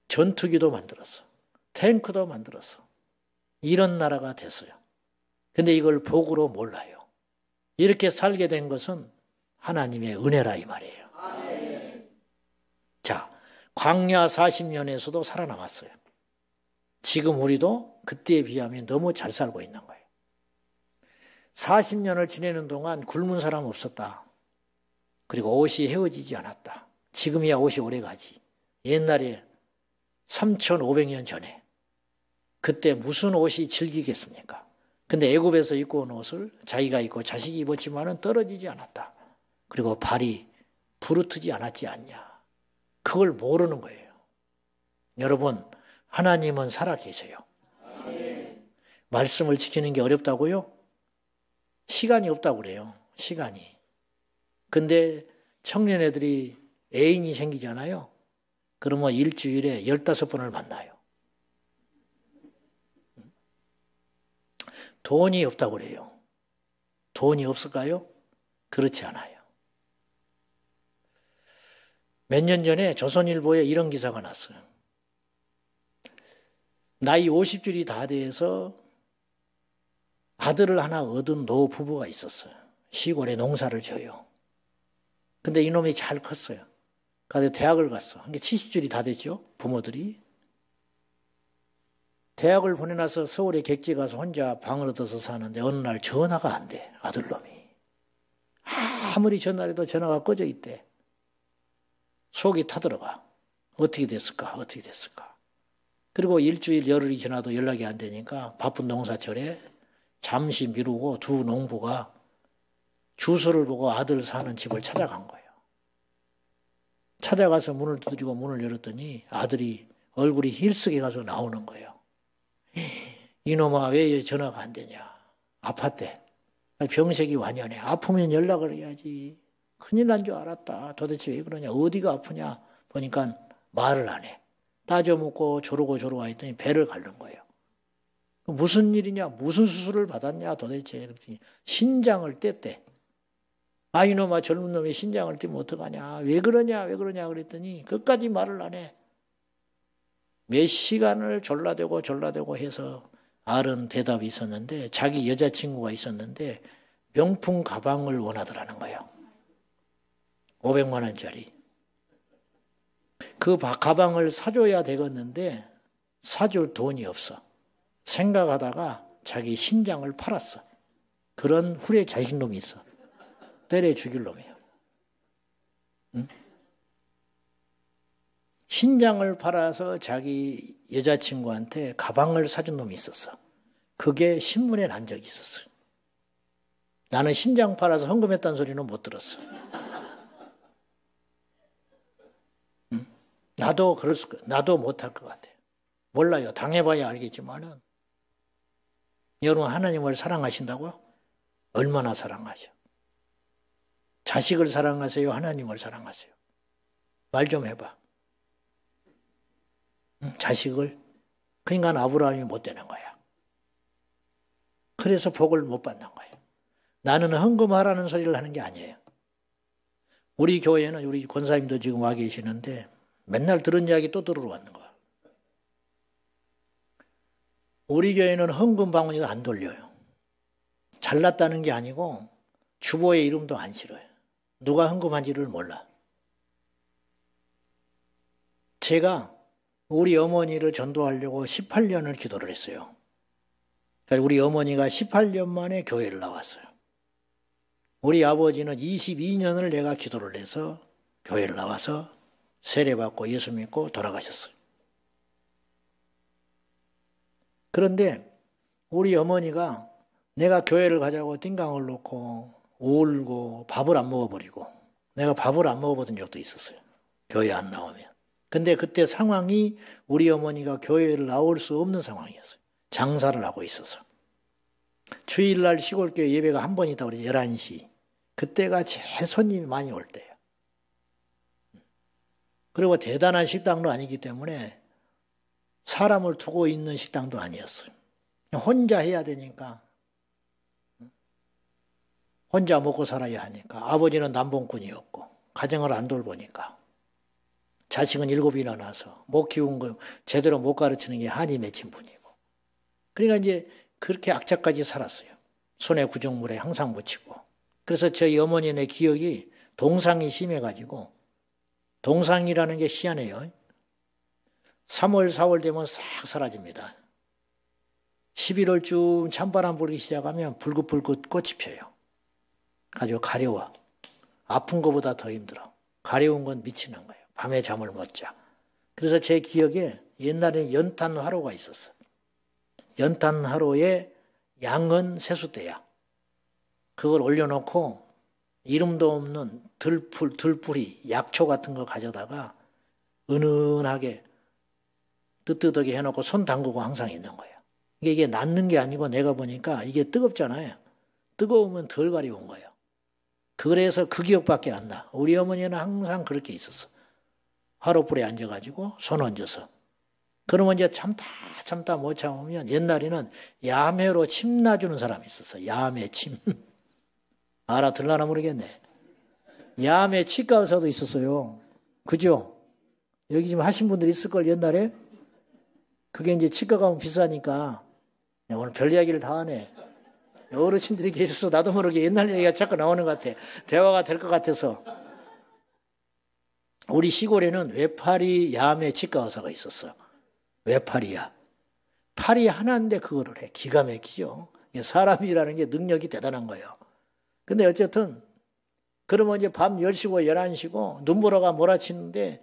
전투기도 만들었어. 탱크도 만들었어. 이런 나라가 됐어요. 근데 이걸 복으로 몰라요. 이렇게 살게 된 것은 하나님의 은혜라 이 말이에요. 아멘. 자, 광야 40년에서도 살아남았어요. 지금 우리도 그때에 비하면 너무 잘 살고 있는 거예요. 40년을 지내는 동안 굶은 사람 없었다. 그리고 옷이 헤어지지 않았다. 지금이야 옷이 오래가지. 옛날에 3,500년 전에 그때 무슨 옷이 질기겠습니까? 근데 애굽에서 입고 온 옷을 자기가 입고 자식이 입었지만은 떨어지지 않았다. 그리고 발이 부르트지 않았지 않냐. 그걸 모르는 거예요. 여러분, 하나님은 살아계세요. 말씀을 지키는 게 어렵다고요? 시간이 없다고 그래요. 시간이. 근데 청년애들이 애인이 생기잖아요. 그러면 일주일에 15번을 만나요. 돈이 없다고 그래요. 돈이 없을까요? 그렇지 않아요. 몇 년 전에 조선일보에 이런 기사가 났어요. 나이 50줄이 다 돼서 아들을 하나 얻은 노 부부가 있었어요. 시골에 농사를 져요. 근데 이놈이 잘 컸어요. 그래서 대학을 갔어. 70줄이 다 됐죠, 부모들이. 대학을 보내놔서 서울에 객지 가서 혼자 방을 얻어서 사는데 어느 날 전화가 안 돼, 아들놈이. 아무리 전화해도 전화가 꺼져 있대. 속이 타들어가. 어떻게 됐을까? 어떻게 됐을까? 그리고 일주일 열흘이 지나도 연락이 안 되니까 바쁜 농사철에 잠시 미루고 두 농부가 주소를 보고 아들 사는 집을 찾아간 거예요. 찾아가서 문을 두드리고 문을 열었더니 아들이 얼굴이 힐쓰게 가서 나오는 거예요. 이놈아 왜 전화가 안 되냐. 아팠대. 병색이 완연해. 아프면 연락을 해야지. 큰일 난 줄 알았다. 도대체 왜 그러냐. 어디가 아프냐. 보니까 말을 안 해. 따져 묻고 저러고 했더니 배를 앓는 거예요. 무슨 일이냐. 무슨 수술을 받았냐 도대체. 그랬더니 신장을 뗐대. 아 이놈아 젊은 놈이 신장을 떼면 어떡하냐. 왜 그러냐 그랬더니 끝까지 말을 안 해. 몇 시간을 졸라대고 해서 알은 대답이 있었는데 자기 여자친구가 있었는데 명품 가방을 원하더라는 거예요. 500만 원짜리. 그 가방을 사줘야 되겠는데 사줄 돈이 없어. 생각하다가 자기 신장을 팔았어. 그런 후레 자식놈이 있어. 때려 죽일 놈이에요. 응? 신장을 팔아서 자기 여자친구한테 가방을 사준 놈이 있었어. 그게 신문에 난 적이 있었어. 나는 신장 팔아서 헌금했다는 소리는 못 들었어. 응? 나도 못할 것 같아. 몰라요. 당해봐야 알겠지만은. 여러분 하나님을 사랑하신다고요? 얼마나 사랑하셔? 자식을 사랑하세요? 하나님을 사랑하세요? 말 좀 해봐. 자식을? 그러니까 아브라함이 못 되는 거야. 그래서 복을 못 받는 거예요. 나는 헌금하라는 소리를 하는 게 아니에요. 우리 교회는 우리 권사님도 지금 와 계시는데 맨날 들은 이야기 또 들으러 왔는 거야. 우리 교회는 헌금 방문이도 안 돌려요. 잘났다는 게 아니고 주보의 이름도 안 실어요. 누가 헌금한지를 몰라. 제가 우리 어머니를 전도하려고 18년을 기도를 했어요. 그러니까 우리 어머니가 18년 만에 교회를 나왔어요. 우리 아버지는 22년을 내가 기도를 해서 교회를 나와서 세례받고 예수 믿고 돌아가셨어요. 그런데 우리 어머니가 내가 교회를 가자고 띵강을 놓고 울고 밥을 안 먹어버리고, 내가 밥을 안 먹어보던 적도 있었어요. 교회 안 나오면. 근데 그때 상황이 우리 어머니가 교회를 나올 수 없는 상황이었어요. 장사를 하고 있어서. 주일날 시골교회 예배가 한 번 있다고 그래요. 11시. 그때가 제일 손님이 많이 올 때예요. 그리고 대단한 식당도 아니기 때문에 사람을 두고 있는 식당도 아니었어요. 혼자 해야 되니까. 혼자 먹고 살아야 하니까. 아버지는 남봉꾼이었고 가정을 안 돌보니까. 자식은 7이나 낳아서 못 키운 거 제대로 못 가르치는 게 한이 맺힌 분이고. 그러니까 이제 그렇게 악착까지 살았어요. 손에 구정물에 항상 묻히고. 그래서 저희 어머니네 기억이 동상이 심해가지고, 동상이라는 게 희한해요. 3월, 4월 되면 싹 사라집니다. 11월쯤 찬바람 불기 시작하면 불긋불긋 꽃이 펴요. 아주 가려워. 아픈 것보다 더 힘들어. 가려운 건 미치는 거예요. 밤에 잠을 못 자. 그래서 제 기억에 옛날에 연탄화로가 있었어. 연탄화로에 양은 세숫대야. 그걸 올려놓고 이름도 없는 들풀이 약초 같은 거 가져다가 은은하게 뜨뜻하게 해놓고 손 담그고 항상 있는 거예요. 이게 낫는 게 아니고 내가 보니까 이게 뜨겁잖아요. 뜨거우면 덜 가려운 거예요. 그래서 그 기억밖에 안 나. 우리 어머니는 항상 그렇게 있었어. 화로불에 앉아가지고 손 얹어서. 그러면 이제 참다 못 참으면 옛날에는 야매로 침 놔주는 사람이 있었어. 야매 침. 알아들라나 모르겠네. 야매 치과 의사도 있었어요. 그죠? 여기 지금 하신 분들 있을걸 옛날에? 그게 이제 치과 가면 비싸니까. 오늘 별 이야기를 다 하네. 어르신들이 계셔서 나도 모르게 옛날 얘기가 자꾸 나오는 것 같아. 대화가 될 것 같아서. 우리 시골에는 외파리 야매 치과 의사가 있었어. 외파리야. 팔이 하나인데 그거를 해. 기가 막히죠. 사람이라는 게 능력이 대단한 거예요. 근데 어쨌든 그러면 이제 밤 10시고 11시고 눈보라가 몰아치는데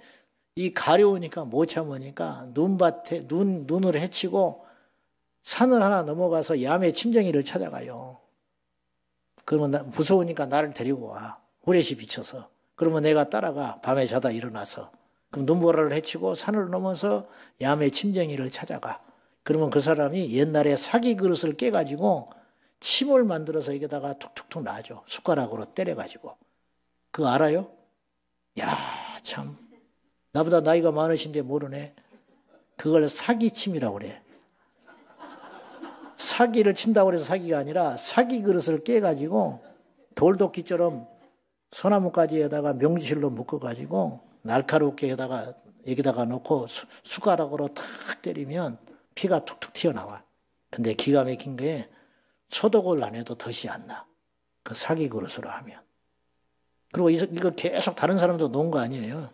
이 가려우니까 못 참으니까 눈을 헤치고 산을 하나 넘어가서 야매 침쟁이를 찾아가요. 그러면 무서우니까 나를 데리고 와. 후레쉬 비춰서. 그러면 내가 따라가. 밤에 자다 일어나서. 그럼 눈보라를 헤치고 산을 넘어서 야매 침쟁이를 찾아가. 그러면 그 사람이 옛날에 사기 그릇을 깨가지고 침을 만들어서 여기다가 툭툭툭 놔줘. 숟가락으로 때려가지고. 그거 알아요? 야, 참. 나보다 나이가 많으신데 모르네. 그걸 사기침이라고 그래. 사기를 친다고 해서 사기가 아니라 사기 그릇을 깨가지고 돌도끼처럼 소나무가지에다가 명지실로 묶어가지고 날카롭게 여기다가 놓고 숟가락으로 탁 때리면 피가 툭툭 튀어나와. 근데 기가 막힌 게 소독을 안 해도 덫이 안 나. 그 사기 그릇으로 하면. 그리고 이거 계속 다른 사람도 놓은 거 아니에요.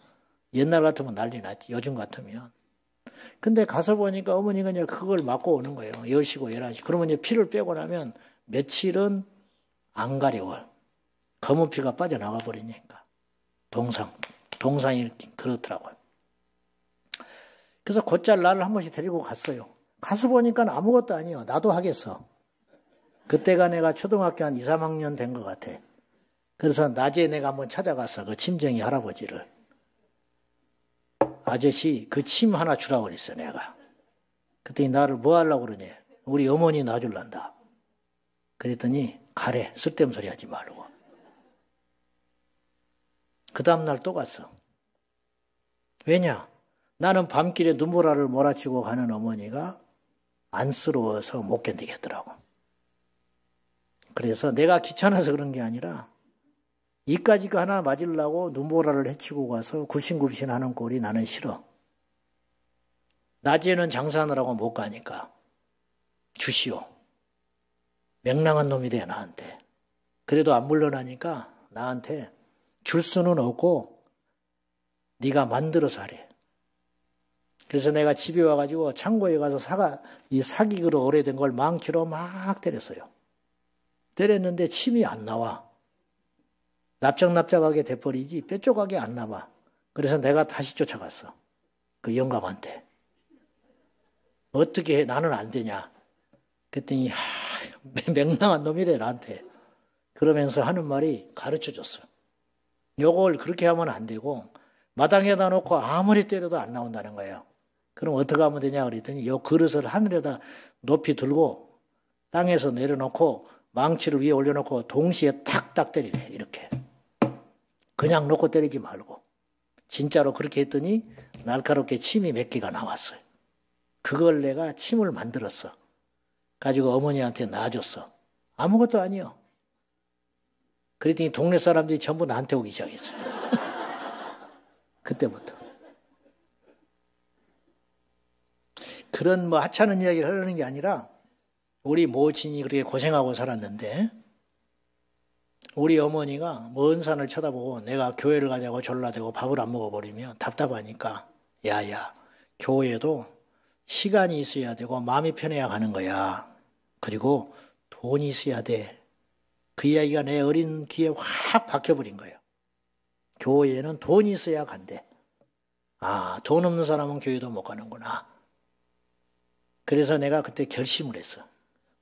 옛날 같으면 난리 났지. 요즘 같으면. 근데 가서 보니까 어머니가 이제 그걸 맞고 오는 거예요. 10시고 11시. 그러면 이제 피를 빼고 나면 며칠은 안 가려워. 검은 피가 빠져나가 버리니까. 동상이 그렇더라고요. 그래서 곧잘 나를 한 번씩 데리고 갔어요. 가서 보니까 아무것도 아니에요. 나도 하겠어. 그때가 내가 초등학교 한 2, 3학년 된 것 같아. 그래서 낮에 내가 한번 찾아가서 그 침쟁이 할아버지를. 아저씨 그 침 하나 주라고 그랬어 내가. 그랬더니 나를 뭐 하려고 그러니. 우리 어머니 놔줄란다. 그랬더니 가래. 쓸데없는 소리 하지 말고. 그 다음날 또 갔어. 왜냐? 나는 밤길에 눈보라를 몰아치고 가는 어머니가 안쓰러워서 못 견디겠더라고. 그래서 내가 귀찮아서 그런 게 아니라 이까지 거 하나 맞으려고 눈보라를 헤치고 가서 굽신굽신 하는 꼴이 나는 싫어. 낮에는 장사하느라고 못 가니까 주시오. 맹랑한 놈이 돼 나한테. 그래도 안 물러나니까 나한테 줄 수는 없고 네가 만들어서 하래. 그래서 내가 집에 와가지고 창고에 가서 이 사기그릇 오래된 걸 망치로 막 때렸어요. 때렸는데 침이 안 나와. 납작납작하게 돼버리지 뾰족하게 안 나와. 그래서 내가 다시 쫓아갔어. 그 영감한테. 어떻게 해? 나는 안 되냐. 그랬더니 맹랑한 놈이래 나한테. 그러면서 하는 말이 가르쳐줬어. 요걸 그렇게 하면 안 되고 마당에다 놓고 아무리 때려도 안 나온다는 거예요. 그럼 어떻게 하면 되냐 그랬더니 요 그릇을 하늘에다 높이 들고 땅에서 내려놓고 망치를 위에 올려놓고 동시에 탁탁 때리래. 이렇게. 그냥 놓고 때리지 말고. 진짜로 그렇게 했더니 날카롭게 침이 몇 개가 나왔어요. 그걸 내가 침을 만들었어. 가지고 어머니한테 놔줬어. 아무것도 아니요. 그랬더니 동네 사람들이 전부 나한테 오기 시작했어요. 그때부터. 그런 하찮은 이야기를 하려는 게 아니라 우리 모친이 그렇게 고생하고 살았는데 우리 어머니가 먼 산을 쳐다보고 내가 교회를 가자고 졸라대고 밥을 안 먹어버리면 답답하니까 야야 교회도 시간이 있어야 되고 마음이 편해야 가는 거야. 그리고 돈이 있어야 돼. 그 이야기가 내 어린 귀에 확 박혀버린 거예요. 교회에는 돈이 있어야 간대. 아, 돈 없는 사람은 교회도 못 가는구나. 그래서 내가 그때 결심을 했어.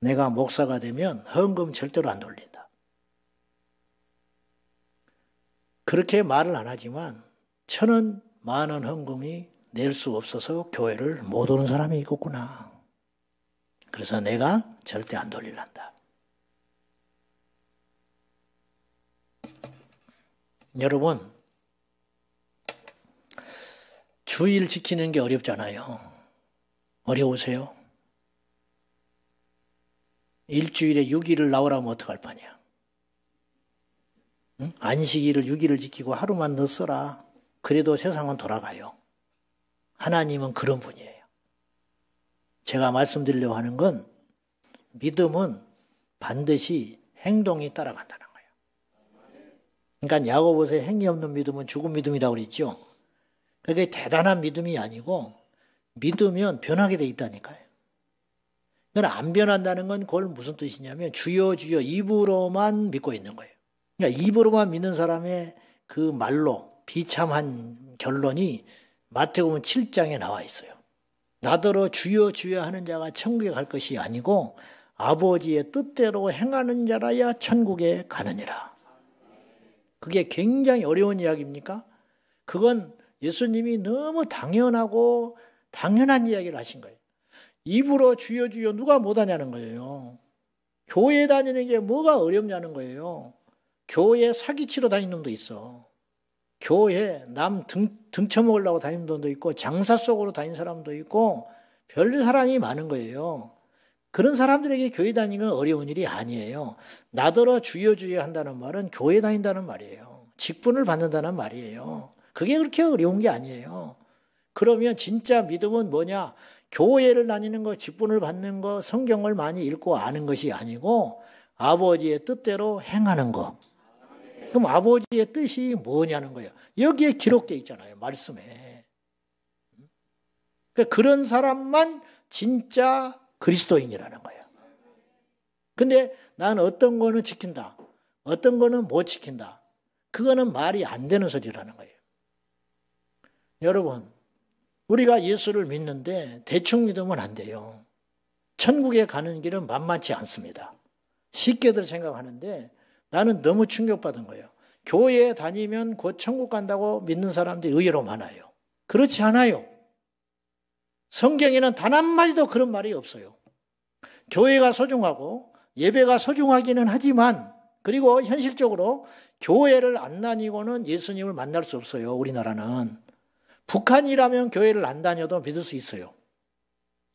내가 목사가 되면 헌금 절대로 안 돌린다. 그렇게 말을 안 하지만 1,000원, 10,000원 헌금이 낼 수 없어서 교회를 못 오는 사람이 있겠구나. 그래서 내가 절대 안 돌릴란다. 여러분, 주일 지키는 게 어렵잖아요. 어려우세요? 일주일에 6일을 나오라면 어떡할 바냐? 응? 안식일을 6일을 지키고 하루만 더 써라. 그래도 세상은 돌아가요. 하나님은 그런 분이에요. 제가 말씀드리려고 하는 건 믿음은 반드시 행동이 따라간다는 거예요. 그러니까 야고보서에 행위 없는 믿음은 죽은 믿음이라고 그랬죠. 그게 대단한 믿음이 아니고 믿으면 변하게 돼 있다니까요. 그러니까 안 변한다는 건 그걸 무슨 뜻이냐면 주여 주여 입으로만 믿고 있는 거예요. 그러니까 입으로만 믿는 사람의 그 말로 비참한 결론이 마태복음 7장에 나와 있어요. 나더러 주여 주여 하는 자가 천국에 갈 것이 아니고 아버지의 뜻대로 행하는 자라야 천국에 가느니라. 그게 굉장히 어려운 이야기입니까? 그건 예수님이 너무 당연하고 당연한 이야기를 하신 거예요. 입으로 주여 주여 누가 못하냐는 거예요. 교회 다니는 게 뭐가 어렵냐는 거예요. 교회 사기치러 다니는 놈도 있어. 교회 남 등쳐먹으려고 다니는 놈도 있고 장사 속으로 다니는 사람도 있고 별 사람이 많은 거예요. 그런 사람들에게 교회 다니는 건 어려운 일이 아니에요. 나더러 주여 주여 한다는 말은 교회 다닌다는 말이에요. 직분을 받는다는 말이에요. 그게 그렇게 어려운 게 아니에요. 그러면 진짜 믿음은 뭐냐? 교회를 다니는 거, 직분을 받는 거, 성경을 많이 읽고 아는 것이 아니고 아버지의 뜻대로 행하는 거. 그럼 아버지의 뜻이 뭐냐는 거예요. 여기에 기록되어 있잖아요. 말씀에. 그러니까 그런 사람만 진짜 그리스도인이라는 거예요. 근데 나는 어떤 거는 지킨다. 어떤 거는 못 지킨다. 그거는 말이 안 되는 소리라는 거예요. 여러분, 우리가 예수를 믿는데 대충 믿으면 안 돼요. 천국에 가는 길은 만만치 않습니다. 쉽게들 생각하는데 나는 너무 충격받은 거예요. 교회에 다니면 곧 천국 간다고 믿는 사람들이 의외로 많아요. 그렇지 않아요. 성경에는 단 한마디도 그런 말이 없어요. 교회가 소중하고 예배가 소중하기는 하지만 그리고 현실적으로 교회를 안 다니고는 예수님을 만날 수 없어요. 우리나라는. 북한이라면 교회를 안 다녀도 믿을 수 있어요.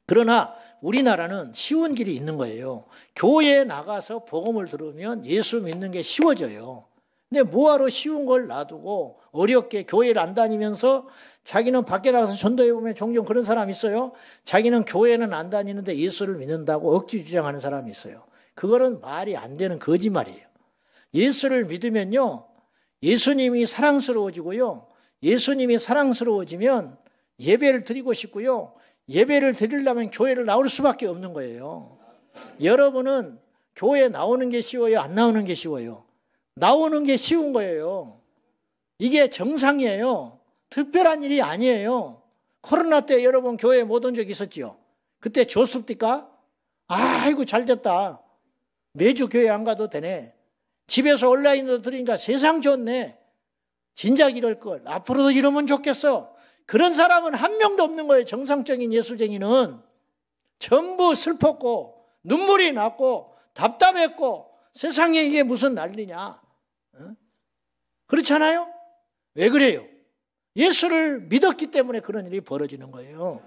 그러나 우리나라는 쉬운 길이 있는 거예요. 교회에 나가서 복음을 들으면 예수 믿는 게 쉬워져요. 근데 뭐하러 쉬운 걸 놔두고 어렵게 교회를 안 다니면서 자기는 밖에 나가서 전도해보면 종종 그런 사람이 있어요. 자기는 교회는 안 다니는데 예수를 믿는다고 억지 주장하는 사람이 있어요. 그거는 말이 안 되는 거짓말이에요. 예수를 믿으면요. 예수님이 사랑스러워지고요. 예수님이 사랑스러워지면 예배를 드리고 싶고요. 예배를 드리려면 교회를 나올 수밖에 없는 거예요. 여러분은 교회 나오는 게 쉬워요? 안 나오는 게 쉬워요? 나오는 게 쉬운 거예요. 이게 정상이에요. 특별한 일이 아니에요. 코로나 때 여러분 교회 못 온 적 있었지요? 그때 좋습니까? 아이고 잘 됐다. 매주 교회 안 가도 되네. 집에서 온라인으로 들으니까 세상 좋네. 진작 이럴 걸. 앞으로도 이러면 좋겠어. 그런 사람은 한 명도 없는 거예요. 정상적인 예수쟁이는. 전부 슬펐고 눈물이 났고 답답했고 세상에 이게 무슨 난리냐. 그렇잖아요? 왜 그래요? 예수를 믿었기 때문에 그런 일이 벌어지는 거예요.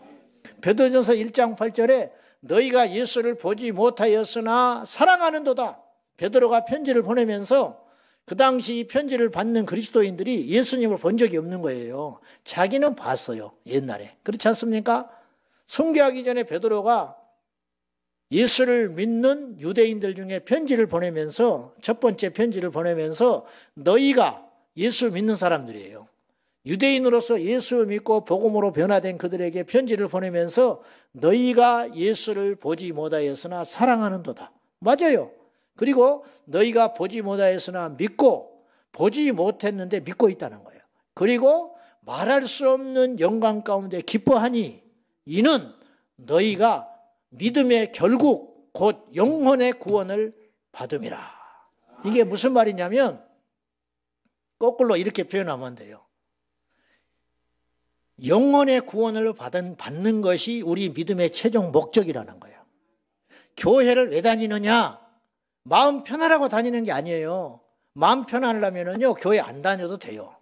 베드로전서 1장 8절에 너희가 예수를 보지 못하였으나 사랑하는도다. 베드로가 편지를 보내면서 그 당시 편지를 받는 그리스도인들이 예수님을 본 적이 없는 거예요. 자기는 봤어요. 옛날에. 그렇지 않습니까? 순교하기 전에 베드로가 예수를 믿는 유대인들 중에 편지를 보내면서 첫 번째 편지를 보내면서 너희가 예수 믿는 사람들이에요. 유대인으로서 예수 믿고 복음으로 변화된 그들에게 편지를 보내면서 너희가 예수를 보지 못하였으나 사랑하는도다. 맞아요. 그리고 너희가 보지 못하였으나 믿고 보지 못했는데 믿고 있다는 거예요. 그리고 말할 수 없는 영광 가운데 기뻐하니 이는 너희가 믿음의 결국 곧 영혼의 구원을 받음이라. 이게 무슨 말이냐면 거꾸로 이렇게 표현하면 돼요. 영혼의 구원을 받는 것이 우리 믿음의 최종 목적이라는 거예요. 교회를 왜 다니느냐? 마음 편하라고 다니는 게 아니에요. 마음 편하려면요 교회 안 다녀도 돼요.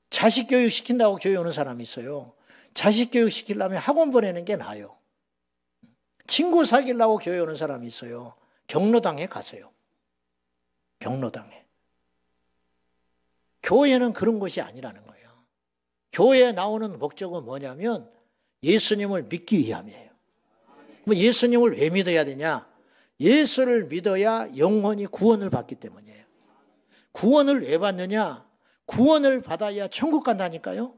자식 교육 시킨다고 교회 오는 사람이 있어요. 자식 교육 시키려면 학원 보내는 게 나아요. 친구 사귀려고 교회 오는 사람이 있어요. 경로당에 가세요. 경로당에. 교회는 그런 것이 아니라는 거예요. 교회에 나오는 목적은 뭐냐면 예수님을 믿기 위함이에요. 예수님을 왜 믿어야 되냐? 예수를 믿어야 영혼이 구원을 받기 때문이에요. 구원을 왜 받느냐? 구원을 받아야 천국 간다니까요.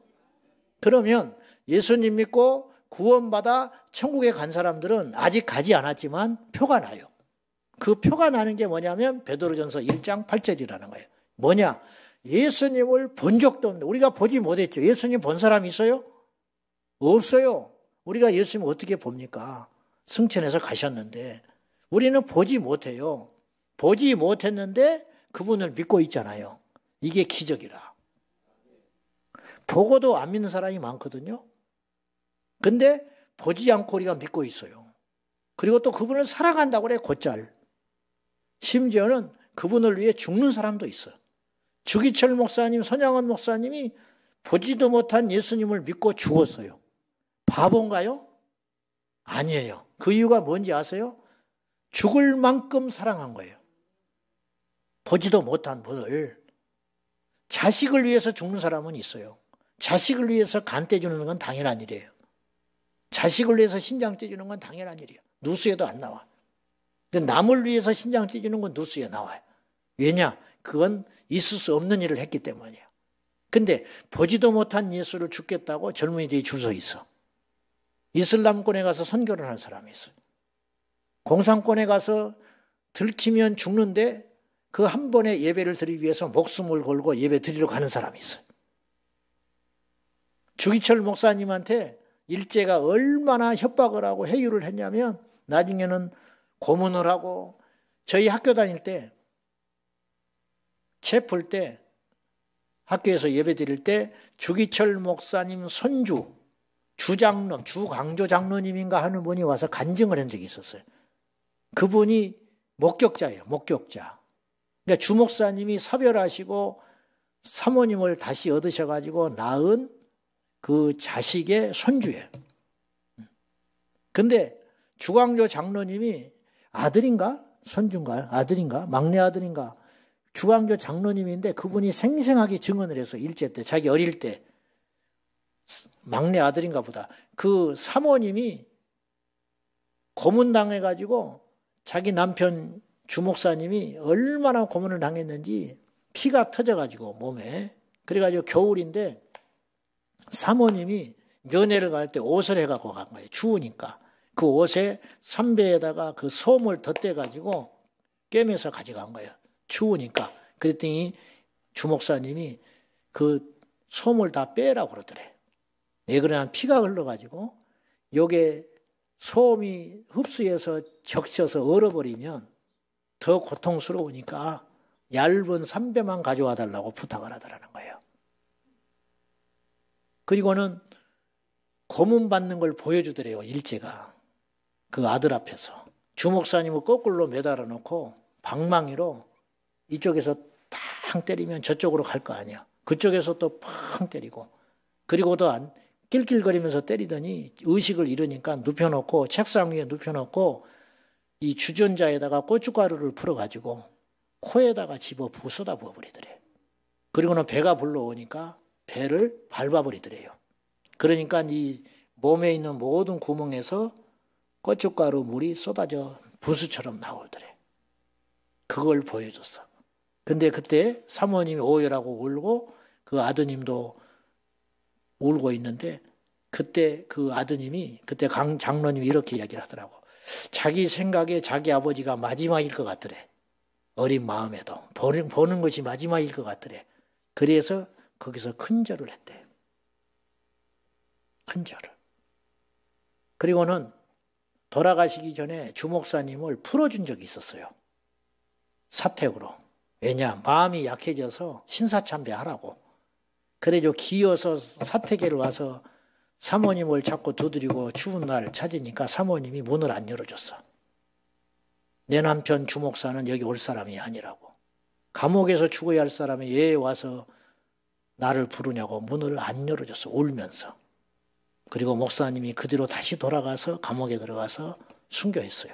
그러면 예수님 믿고 구원받아 천국에 간 사람들은 아직 가지 않았지만 표가 나요. 그 표가 나는 게 뭐냐면 베드로전서 1장 8절이라는 거예요. 뭐냐? 예수님을 본 적도 없는데 우리가 보지 못했죠. 예수님 본 사람 있어요? 없어요. 우리가 예수님 어떻게 봅니까? 승천해서 가셨는데 우리는 보지 못해요. 보지 못했는데 그분을 믿고 있잖아요. 이게 기적이라. 보고도 안 믿는 사람이 많거든요. 근데 보지 않고 우리가 믿고 있어요. 그리고 또 그분을 사랑한다고 그래 곧잘. 심지어는 그분을 위해 죽는 사람도 있어요. 주기철 목사님, 손양원 목사님이 보지도 못한 예수님을 믿고 죽었어요. 바본가요? 아니에요. 그 이유가 뭔지 아세요? 죽을 만큼 사랑한 거예요. 보지도 못한 분을. 자식을 위해서 죽는 사람은 있어요. 자식을 위해서 간 떼주는 건 당연한 일이에요. 자식을 위해서 신장 떼주는 건 당연한 일이에요. 뉴스에도 안 나와. 남을 위해서 신장 떼주는 건 뉴스에 나와요. 왜냐? 그건 있을 수 없는 일을 했기 때문이에요. 근데 보지도 못한 예수를 죽겠다고 젊은이들이 줄 서 있어. 이슬람권에 가서 선교를 하는 사람이 있어요. 공산권에 가서 들키면 죽는데 그 한 번의 예배를 드리기 위해서 목숨을 걸고 예배 드리러 가는 사람이 있어요. 주기철 목사님한테 일제가 얼마나 협박을 하고 해유를 했냐면 나중에는 고문을 하고 저희 학교 다닐 때 체풀 때 학교에서 예배 드릴 때 주기철 목사님 손주 주장로 주강조 장로님인가 하는 분이 와서 간증을 한 적이 있었어요. 그분이 목격자예요. 목격자. 그러니까 주 목사님이 사별하시고 사모님을 다시 얻으셔가지고 낳은 그 자식의 손주예요. 근데 주강조 장로님이 아들인가? 손주인가? 아들인가? 막내 아들인가? 주강조 장로님인데 그분이 생생하게 증언을 해서 일제 때 자기 어릴 때 막내 아들인가 보다. 그 사모님이 고문당해가지고 자기 남편 주목사님이 얼마나 고문을 당했는지 피가 터져가지고 몸에. 그래가지고 겨울인데 사모님이 면회를 갈 때 옷을 해갖고 간 거예요. 추우니까. 그 옷에 삼배에다가 그 솜을 덧대가지고 꿰매서 가져간 거예요. 추우니까. 그랬더니 주목사님이 그 솜을 다 빼라고 그러더래. 왜 그러냐면 피가 흘러가지고 요게 솜이 흡수해서 적셔서 얼어버리면 더 고통스러우니까 얇은 삼배만 가져와 달라고 부탁을 하더라는 거예요. 그리고는 고문 받는 걸 보여주더래요. 일제가. 그 아들 앞에서. 주목사님을 거꾸로 매달아 놓고 방망이로 이쪽에서 탕 때리면 저쪽으로 갈 거 아니야. 그쪽에서 또 팡 때리고. 그리고도 낄낄거리면서 때리더니 의식을 잃으니까 눕혀놓고 책상 위에 눕혀놓고 이 주전자에다가 고춧가루를 풀어가지고 코에다가 집어 쏟아 부어버리더래. 그리고는 배가 불러오니까 배를 밟아버리더래요. 그러니까 이 몸에 있는 모든 구멍에서 고춧가루 물이 쏟아져 부수처럼 나오더래. 그걸 보여줬어. 근데 그때 사모님이 오열하고 울고 그 아드님도 울고 있는데 그때 그 아드님이 그때 장로님이 이렇게 이야기를 하더라고. 자기 생각에 자기 아버지가 마지막일 것 같더래. 어린 마음에도 보는 것이 마지막일 것 같더래. 그래서 거기서 큰절을 했대. 큰절을. 그리고는 돌아가시기 전에 주목사님을 풀어준 적이 있었어요. 사택으로. 왜냐? 마음이 약해져서 신사참배하라고. 그래서 기어서 사택에를 와서 사모님을 자꾸 두드리고 추운 날 찾으니까 사모님이 문을 안 열어줬어. 내 남편 주목사는 여기 올 사람이 아니라고. 감옥에서 죽어야 할 사람이 왜 와서 나를 부르냐고 문을 안 열어줬어. 울면서. 그리고 목사님이 그 뒤로 다시 돌아가서 감옥에 들어가서 순교했어요.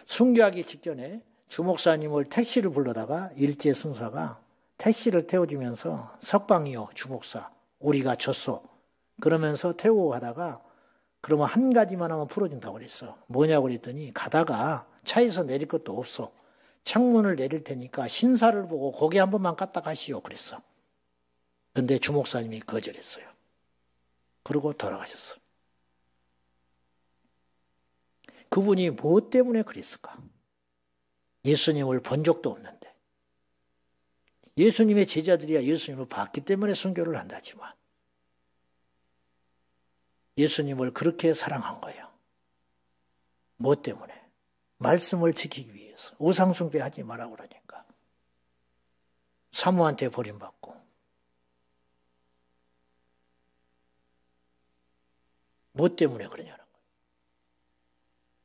순교하기 직전에 주목사님을 택시를 불러다가 일제 순사가 택시를 태워주면서 석방이요 주목사 우리가 졌소. 그러면서 태우고 가다가 그러면 한 가지만 하면 풀어준다고 그랬어. 뭐냐고 그랬더니 가다가 차에서 내릴 것도 없어. 창문을 내릴 테니까 신사를 보고 고개 한 번만 까딱 가시오 그랬어. 근데 주목사님이 거절했어요. 그러고 돌아가셨어. 그분이 무엇 때문에 그랬을까? 예수님을 본 적도 없는데. 예수님의 제자들이야 예수님을 봤기 때문에 순교를 한다지만 예수님을 그렇게 사랑한 거예요. 무엇 때문에? 말씀을 지키기 위해서. 우상숭배하지 마라 그러니까. 사모한테 버림받고. 무엇 때문에 그러냐는 거예요.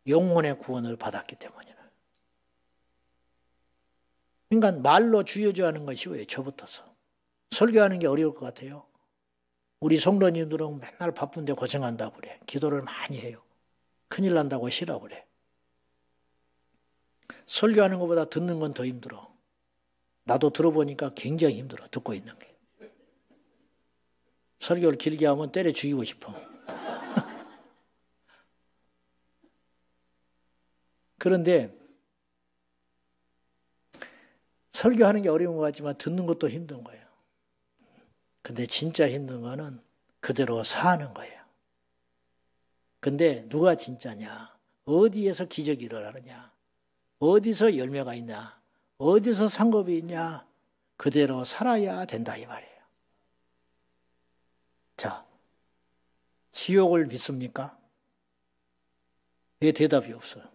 영혼의 구원을 받았기 때문이에요. 그러니까 말로 주여줘하는 건 쉬워요. 저부터서. 설교하는 게 어려울 것 같아요. 우리 성도님들은 맨날 바쁜데 고생한다고 그래. 기도를 많이 해요. 큰일 난다고 쉬라고 그래. 설교하는 것보다 듣는 건 더 힘들어. 나도 들어보니까 굉장히 힘들어. 듣고 있는 게. 설교를 길게 하면 때려 죽이고 싶어. 그런데 설교하는 게 어려운 것 같지만 듣는 것도 힘든 거예요. 근데 진짜 힘든 거는 그대로 사는 거예요. 근데 누가 진짜냐? 어디에서 기적이 일어나느냐? 어디서 열매가 있냐? 어디서 상급이 있냐? 그대로 살아야 된다 이 말이에요. 자, 지옥을 믿습니까? 왜 대답이 없어요?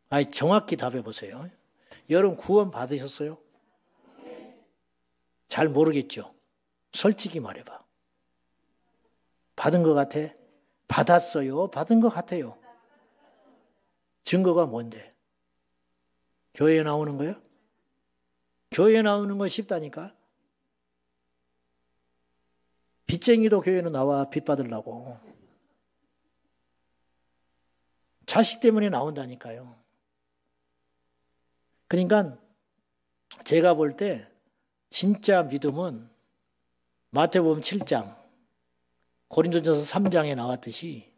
아니 정확히 답해 보세요. 여러분 구원 받으셨어요? 잘 모르겠죠? 솔직히 말해봐. 받은 것 같아? 받았어요? 받은 것 같아요? 증거가 뭔데? 교회에 나오는 거요? 교회에 나오는 거 쉽다니까? 빚쟁이도 교회는 나와 빚 받으려고. 자식 때문에 나온다니까요. 그러니까 제가 볼 때 진짜 믿음은 마태복음 7장, 고린도전서 3장에 나왔듯이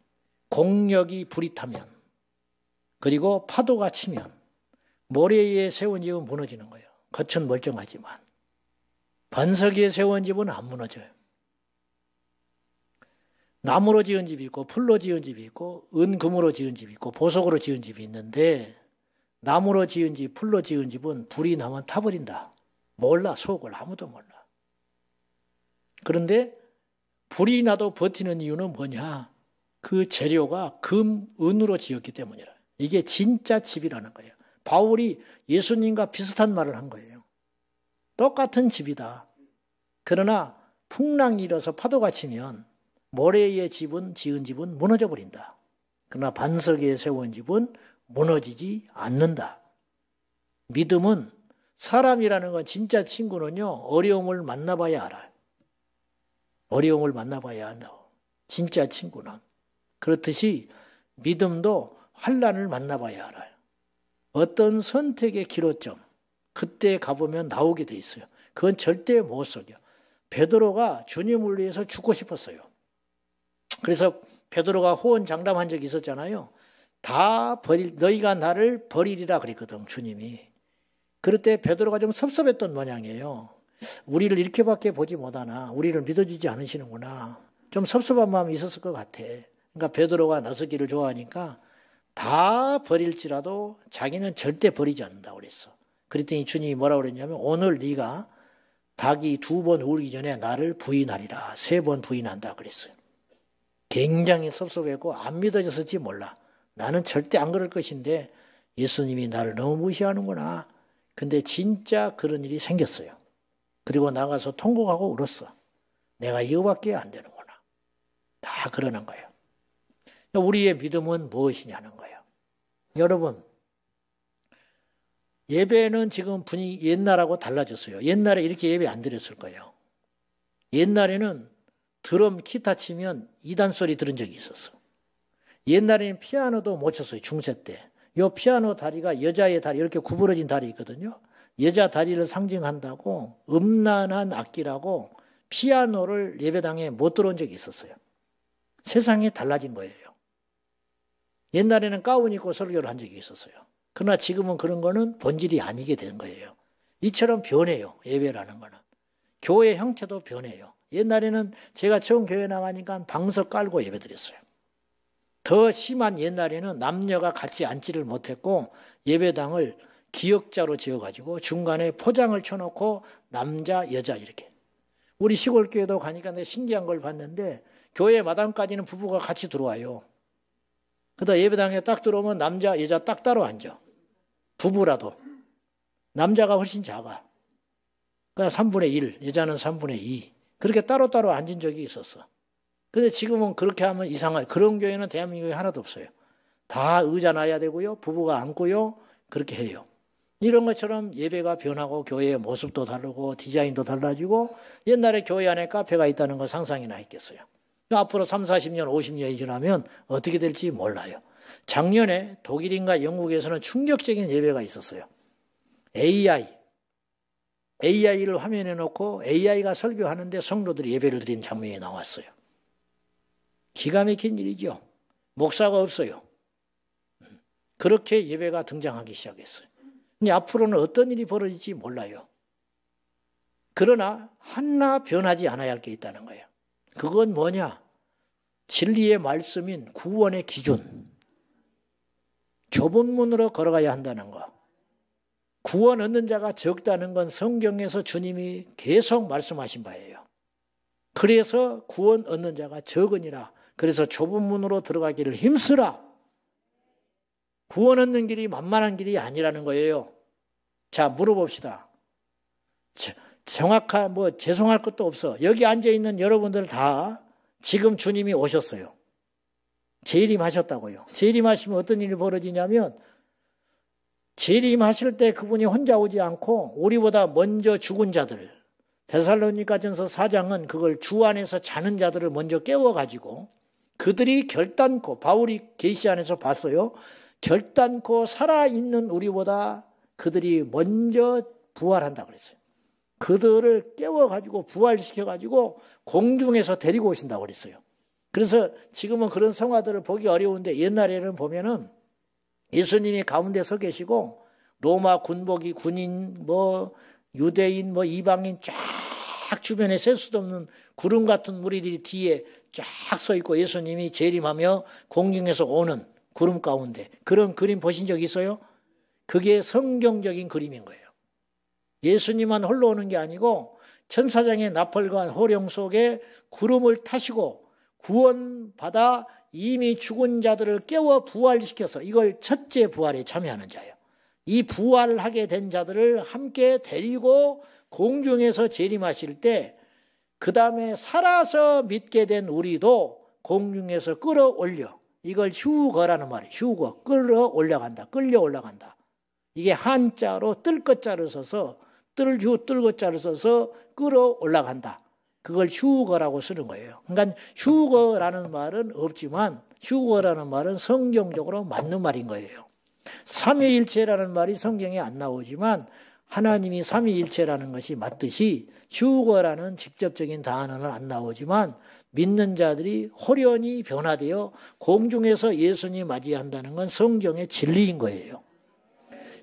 공력이 불이 타면 그리고 파도가 치면 모래 위에 세운 집은 무너지는 거예요. 겉은 멀쩡하지만 반석 위에 세운 집은 안 무너져요. 나무로 지은 집이 있고 풀로 지은 집이 있고 은금으로 지은 집이 있고 보석으로 지은 집이 있는데 나무로 지은 집, 풀로 지은 집은 불이 나면 타버린다. 몰라, 속을 아무도 몰라. 그런데 불이 나도 버티는 이유는 뭐냐? 그 재료가 금, 은으로 지었기 때문이라. 이게 진짜 집이라는 거예요. 바울이 예수님과 비슷한 말을 한 거예요. 똑같은 집이다. 그러나 풍랑이 일어서 파도가 치면 모래의 집은 지은 집은 무너져 버린다. 그러나 반석 위에 세운 집은 무너지지 않는다. 믿음은 사람이라는 건 진짜 친구는요. 어려움을 만나봐야 알아요. 어려움을 만나봐야 한다고. 진짜 친구는. 그렇듯이 믿음도 환난을 만나봐야 알아요. 어떤 선택의 기로점 그때 가보면 나오게 돼 있어요. 그건 절대 못 속여. 베드로가 주님을 위해서 죽고 싶었어요. 그래서 베드로가 호언장담한 적이 있었잖아요. 너희가 나를 버리리라 그랬거든 주님이. 그럴 때 베드로가 좀 섭섭했던 모양이에요. 우리를 이렇게밖에 보지 못하나, 우리를 믿어주지 않으시는구나. 좀 섭섭한 마음이 있었을 것 같아. 그러니까 베드로가 나서기를 좋아하니까 다 버릴지라도 자기는 절대 버리지 않는다고 그랬어. 그랬더니 주님이 뭐라고 그랬냐면 오늘 네가 닭이 2번 울기 전에 나를 부인하리라. 3번 부인한다 그랬어요. 굉장히 섭섭했고 안 믿어졌을지 몰라. 나는 절대 안 그럴 것인데 예수님이 나를 너무 무시하는구나. 근데 진짜 그런 일이 생겼어요. 그리고 나가서 통곡하고 울었어. 내가 이거밖에 안 되는구나. 다 그러는 거예요. 우리의 믿음은 무엇이냐는 거예요. 여러분, 예배는 지금 분위기 옛날하고 달라졌어요. 옛날에 이렇게 예배 안 드렸을 거예요. 옛날에는 드럼, 기타 치면 이단 소리 들은 적이 있었어. 옛날에는 피아노도 못 쳤어요. 중세 때. 이 피아노 다리가 여자의 다리, 이렇게 구부러진 다리 있거든요. 여자 다리를 상징한다고 음란한 악기라고 피아노를 예배당에 못 들어온 적이 있었어요. 세상이 달라진 거예요. 옛날에는 가운 입고 설교를 한 적이 있었어요. 그러나 지금은 그런 거는 본질이 아니게 된 거예요. 이처럼 변해요. 예배라는 거는. 교회 형태도 변해요. 옛날에는 제가 처음 교회 나가니까 방석 깔고 예배 드렸어요. 더 심한 옛날에는 남녀가 같이 앉지를 못했고 예배당을 기역자로 지어가지고 중간에 포장을 쳐놓고 남자, 여자 이렇게. 우리 시골 교회도 가니까 내가 신기한 걸 봤는데 교회 마당까지는 부부가 같이 들어와요. 그러다 예배당에 딱 들어오면 남자, 여자 딱 따로 앉아. 부부라도. 남자가 훨씬 작아. 그러니까 3분의 1, 여자는 3분의 2. 그렇게 따로따로 앉은 적이 있었어. 근데 지금은 그렇게 하면 이상해. 그런 교회는 대한민국에 하나도 없어요. 다 의자 놔야 되고요. 부부가 앉고요. 그렇게 해요. 이런 것처럼 예배가 변하고 교회의 모습도 다르고 디자인도 달라지고 옛날에 교회 안에 카페가 있다는 걸 상상이나 했겠어요. 앞으로 3, 40년, 50년이 지나면 어떻게 될지 몰라요. 작년에 독일인가 영국에서는 충격적인 예배가 있었어요. AI를 화면에 놓고 AI가 설교하는데 성도들이 예배를 드린 장면이 나왔어요. 기가 막힌 일이죠. 목사가 없어요. 그렇게 예배가 등장하기 시작했어요. 근데 앞으로는 어떤 일이 벌어질지 몰라요. 그러나 하나 변하지 않아야 할 게 있다는 거예요. 그건 뭐냐? 진리의 말씀인 구원의 기준. 좁은 문으로 걸어가야 한다는 거. 구원 얻는 자가 적다는 건 성경에서 주님이 계속 말씀하신 바예요. 그래서 구원 얻는 자가 적으니라. 그래서 좁은 문으로 들어가기를 힘쓰라. 구원 얻는 길이 만만한 길이 아니라는 거예요. 자, 물어봅시다. 정확한 죄송할 것도 없어. 여기 앉아있는 여러분들 다 지금 주님이 오셨어요. 재림하셨다고요. 재림하시면 어떤 일이 벌어지냐면 재림하실 때 그분이 혼자 오지 않고 우리보다 먼저 죽은 자들, 데살로니가전서 4장은 그걸 주 안에서 자는 자들을 먼저 깨워가지고 그들이 결단코, 바울이 계시 안에서 봤어요. 결단코 살아있는 우리보다 그들이 먼저 부활한다 그랬어요. 그들을 깨워가지고 부활시켜가지고 공중에서 데리고 오신다고 그랬어요. 그래서 지금은 그런 성화들을 보기 어려운데 옛날에는 보면은 예수님이 가운데 서 계시고 로마 군복이 군인, 유대인, 이방인 쫙 주변에 셀 수도 없는 구름 같은 무리들이 뒤에 쫙 서 있고 예수님이 재림하며 공중에서 오는 구름 가운데 그런 그림 보신 적 있어요? 그게 성경적인 그림인 거예요. 예수님만 홀로 오는 게 아니고 천사장의 나팔과 호령 속에 구름을 타시고 구원받아 이미 죽은 자들을 깨워 부활시켜서 이걸 첫째 부활에 참여하는 자예요. 이 부활하게 된 자들을 함께 데리고 공중에서 재림하실 때 그 다음에 살아서 믿게 된 우리도 공중에서 끌어올려. 이걸 휴거라는 말이에요. 휴거. 끌어올라간다. 끌려 올라간다. 이게 한자로 뜰것자를 써서 뜰것자를 써서 끌어올라간다. 그걸 휴거라고 쓰는 거예요. 그러니까 휴거라는 말은 없지만 휴거라는 말은 성경적으로 맞는 말인 거예요. 삼위일체라는 말이 성경에 안 나오지만 하나님이 삼위일체라는 것이 맞듯이 휴거라는 직접적인 단어는 안 나오지만 믿는 자들이 호련히 변화되어 공중에서 예수님 맞이한다는 건 성경의 진리인 거예요.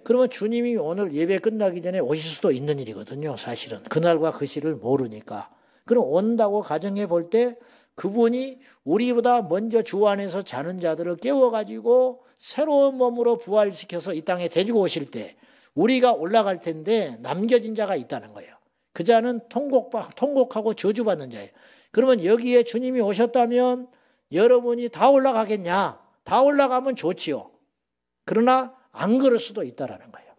그러면 주님이 오늘 예배 끝나기 전에 오실 수도 있는 일이거든요. 사실은 그날과 그 시를 모르니까. 그럼 온다고 가정해 볼 때 그분이 우리보다 먼저 주 안에서 자는 자들을 깨워가지고 새로운 몸으로 부활시켜서 이 땅에 데리고 오실 때 우리가 올라갈 텐데 남겨진 자가 있다는 거예요. 그 자는 통곡하고 저주받는 자예요. 그러면 여기에 주님이 오셨다면 여러분이 다 올라가겠냐? 다 올라가면 좋지요. 그러나 안 그럴 수도 있다라는 거예요.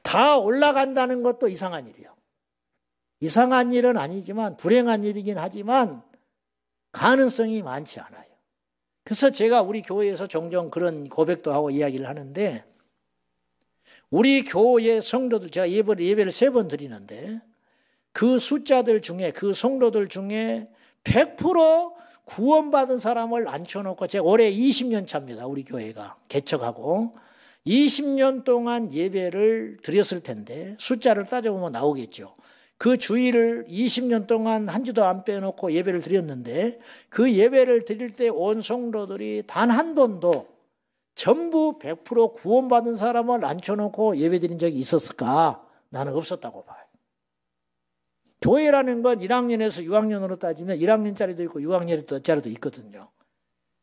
다 올라간다는 것도 이상한 일이에요. 이상한 일은 아니지만 불행한 일이긴 하지만 가능성이 많지 않아요. 그래서 제가 우리 교회에서 종종 그런 고백도 하고 이야기를 하는데 우리 교회 성도들 제가 예배를 3번 드리는데 그 숫자들 중에 그 성도들 중에 100% 구원받은 사람을 앉혀놓고 제가 올해 20년 차입니다. 우리 교회가 개척하고 20년 동안 예배를 드렸을 텐데 숫자를 따져보면 나오겠죠. 그 주일을 20년 동안 한 주도 안 빼놓고 예배를 드렸는데 그 예배를 드릴 때 온 성도들이 단 한 번도 전부 100% 구원받은 사람을 앉혀놓고 예배 드린 적이 있었을까? 나는 없었다고 봐요. 교회라는 건 1학년에서 6학년으로 따지면 1학년짜리도 있고 6학년짜리도 있거든요.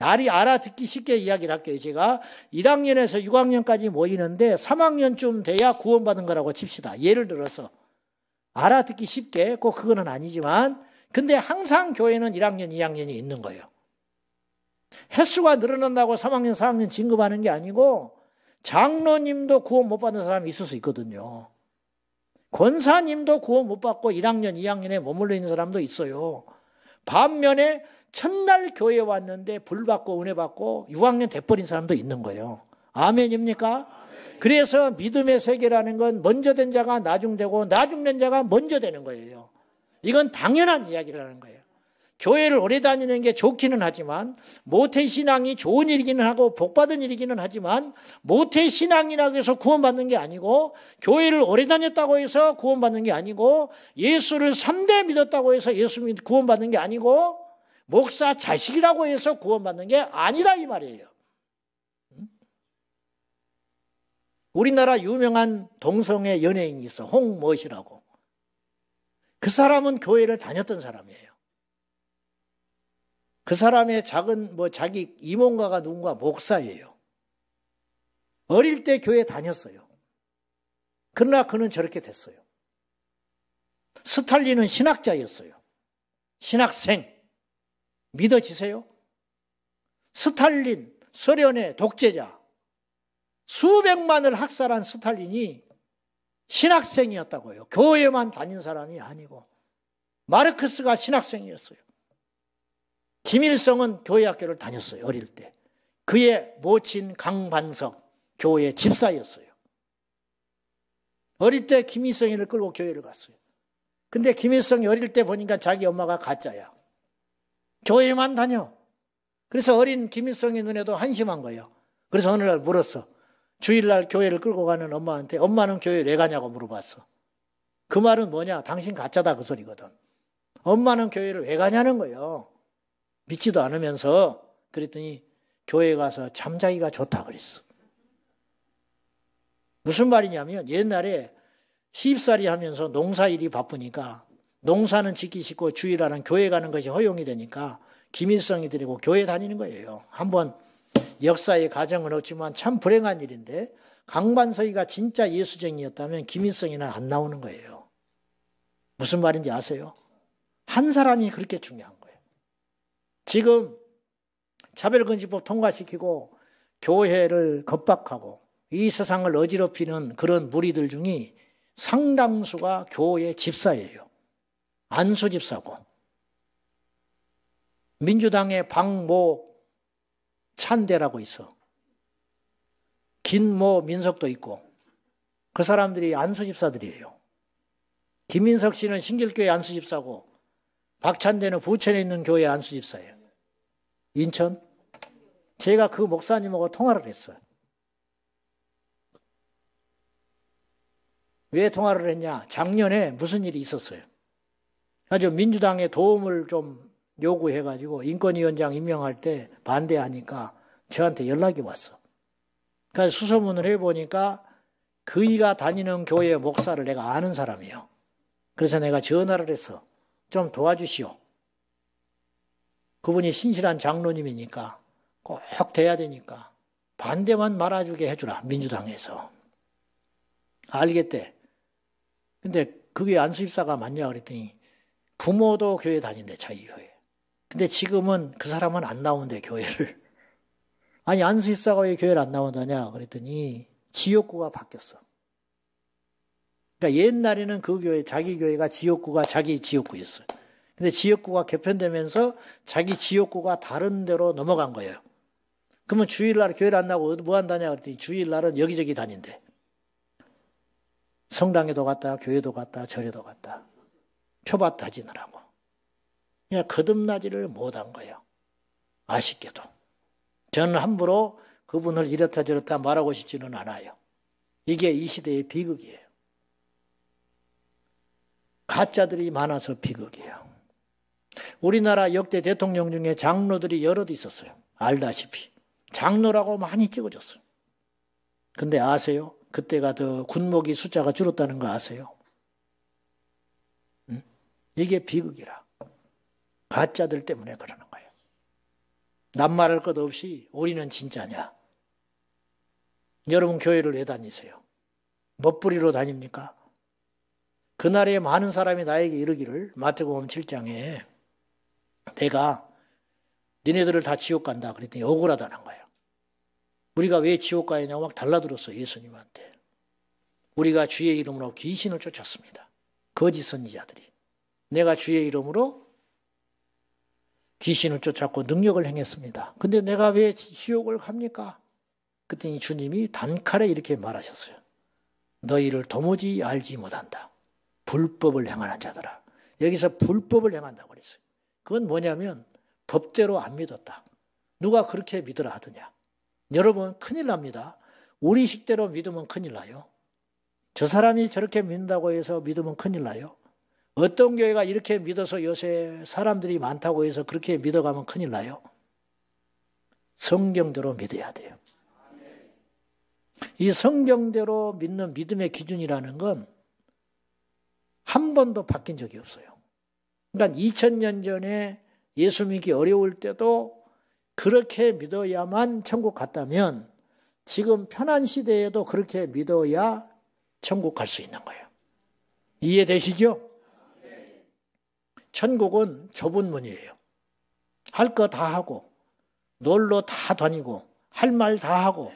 알아듣기 쉽게 이야기를 할게요. 제가 1학년에서 6학년까지 모이는데 3학년쯤 돼야 구원받은 거라고 칩시다. 예를 들어서 알아듣기 쉽게 꼭 그거는 아니지만 근데 항상 교회는 1학년, 2학년이 있는 거예요. 횟수가 늘어난다고 3학년, 4학년 진급하는 게 아니고 장로님도 구원 못 받은 사람이 있을 수 있거든요. 권사님도 구원 못 받고 1학년, 2학년에 머물러 있는 사람도 있어요. 반면에 첫날 교회에 왔는데 불 받고 은혜 받고 6학년 돼버린 사람도 있는 거예요. 아멘입니까? 그래서 믿음의 세계라는 건 먼저 된 자가 나중되고 나중된 자가 먼저 되는 거예요. 이건 당연한 이야기라는 거예요. 교회를 오래 다니는 게 좋기는 하지만 모태신앙이 좋은 일이기는 하고 복받은 일이기는 하지만 모태신앙이라고 해서 구원받는 게 아니고 교회를 오래 다녔다고 해서 구원받는 게 아니고 예수를 3대 믿었다고 해서 예수 구원받는 게 아니고 목사 자식이라고 해서 구원받는 게 아니다 이 말이에요. 우리나라 유명한 동성애 연예인이 있어. 홍머시라고. 그 사람은 교회를 다녔던 사람이에요. 그 사람의 자기 이모가가 누군가 목사예요. 어릴 때 교회 다녔어요. 그러나 그는 저렇게 됐어요. 스탈린은 신학자였어요. 신학생. 믿어지세요? 스탈린, 소련의 독재자. 수백만을 학살한 스탈린이 신학생이었다고요. 교회만 다닌 사람이 아니고. 마르크스가 신학생이었어요. 김일성은 교회학교를 다녔어요. 어릴 때. 그의 모친 강반석 교회 집사였어요. 어릴 때 김일성이를 끌고 교회를 갔어요. 근데 김일성이 어릴 때 보니까 자기 엄마가 가짜야. 교회만 다녀. 그래서 어린 김일성의 눈에도 한심한 거예요. 그래서 어느 날 물었어. 주일날 교회를 끌고 가는 엄마한테 엄마는 교회 왜 가냐고 물어봤어. 그 말은 뭐냐? 당신 가짜다 그 소리거든. 엄마는 교회를 왜 가냐는 거예요. 믿지도 않으면서. 그랬더니 교회 가서 잠자기가 좋다 그랬어. 무슨 말이냐면 옛날에 시집살이 하면서 농사일이 바쁘니까 농사는 지키시고 주일날은 교회 가는 것이 허용이 되니까 김일성이 들이고 교회 다니는 거예요. 한번 역사의 가정은 없지만 참 불행한 일인데 강반서희가 진짜 예수쟁이였다면 김일성이는 안 나오는 거예요. 무슨 말인지 아세요? 한 사람이 그렇게 중요한 거예요. 지금 차별금지법 통과시키고 교회를 겁박하고 이 세상을 어지럽히는 그런 무리들 중에 상당수가 교회 집사예요. 안수 집사고. 민주당의 박모 찬대라고 있어. 김모 민석도 있고 그 사람들이 안수 집사들이에요. 김민석 씨는 신길교회 안수 집사고 박찬대는 부천에 있는 교회 안수 집사예요. 인천? 제가 그 목사님하고 통화를 했어요. 왜 통화를 했냐? 작년에 무슨 일이 있었어요. 아주 민주당의 도움을 좀 요구해가지고 인권위원장 임명할 때 반대하니까 저한테 연락이 왔어. 그래서 수소문을 해보니까 그이가 다니는 교회 목사를 내가 아는 사람이에요. 그래서 내가 전화를 해서 좀 도와주시오. 그분이 신실한 장로님이니까 꼭 돼야 되니까 반대만 말아주게 해주라. 민주당에서. 알겠대. 근데 그게 안수집사가 맞냐 그랬더니 부모도 교회 다닌대 자기 교회. 근데 지금은 그 사람은 안 나온대 교회를. 아니 안수집사가 왜 교회를 안 나온다냐 그랬더니 지역구가 바뀌었어. 그러니까 옛날에는 그 교회 자기 교회가 지역구가 자기 지역구였어요. 근데 지역구가 개편되면서 자기 지역구가 다른 데로 넘어간 거예요. 그러면 주일날 교회를 안 나고 뭐 한다냐 그랬더니 주일날은 여기저기 다닌대. 성당에도 갔다 교회도 갔다 절에도 갔다. 표밭 다지느라고. 그냥 거듭나지를 못한 거예요. 아쉽게도. 저는 함부로 그분을 이렇다 저렇다 말하고 싶지는 않아요. 이게 이 시대의 비극이에요. 가짜들이 많아서 비극이에요. 우리나라 역대 대통령 중에 장로들이 여럿 있었어요. 알다시피. 장로라고 많이 찍어줬어요. 근데 아세요? 그때가 더 군목이 숫자가 줄었다는 거 아세요? 이게 비극이라. 가짜들 때문에 그러는 거예요. 낱말할 것 없이 우리는 진짜냐? 여러분 교회를 왜 다니세요? 멋부리로 다닙니까? 그날에 많은 사람이 나에게 이르기를 마태복음 7장에 내가 니네들을 다 지옥 간다 그랬더니 억울하다는 거예요. 우리가 왜 지옥 가냐고 막 달라들었어 예수님한테. 우리가 주의 이름으로 귀신을 쫓았습니다. 거짓 선지자들이. 내가 주의 이름으로 귀신을 쫓았고 능력을 행했습니다. 근데 내가 왜 지옥을 갑니까? 그랬더니 주님이 단칼에 이렇게 말하셨어요. 너희를 도무지 알지 못한다. 불법을 행하는 자들아. 여기서 불법을 행한다고 그랬어요. 그건 뭐냐면 법대로 안 믿었다. 누가 그렇게 믿으라 하더냐. 여러분 큰일 납니다. 우리 식대로 믿으면 큰일 나요. 저 사람이 저렇게 믿는다고 해서 믿으면 큰일 나요. 어떤 교회가 이렇게 믿어서 요새 사람들이 많다고 해서 그렇게 믿어가면 큰일 나요. 성경대로 믿어야 돼요. 이 성경대로 믿는 믿음의 기준이라는 건 한 번도 바뀐 적이 없어요. 그러니까 2000년 전에 예수 믿기 어려울 때도 그렇게 믿어야만 천국 갔다면 지금 편한 시대에도 그렇게 믿어야 천국 갈 수 있는 거예요. 이해되시죠? 천국은 좁은 문이에요. 할 거 다 하고 놀러 다 다니고 할 말 다 하고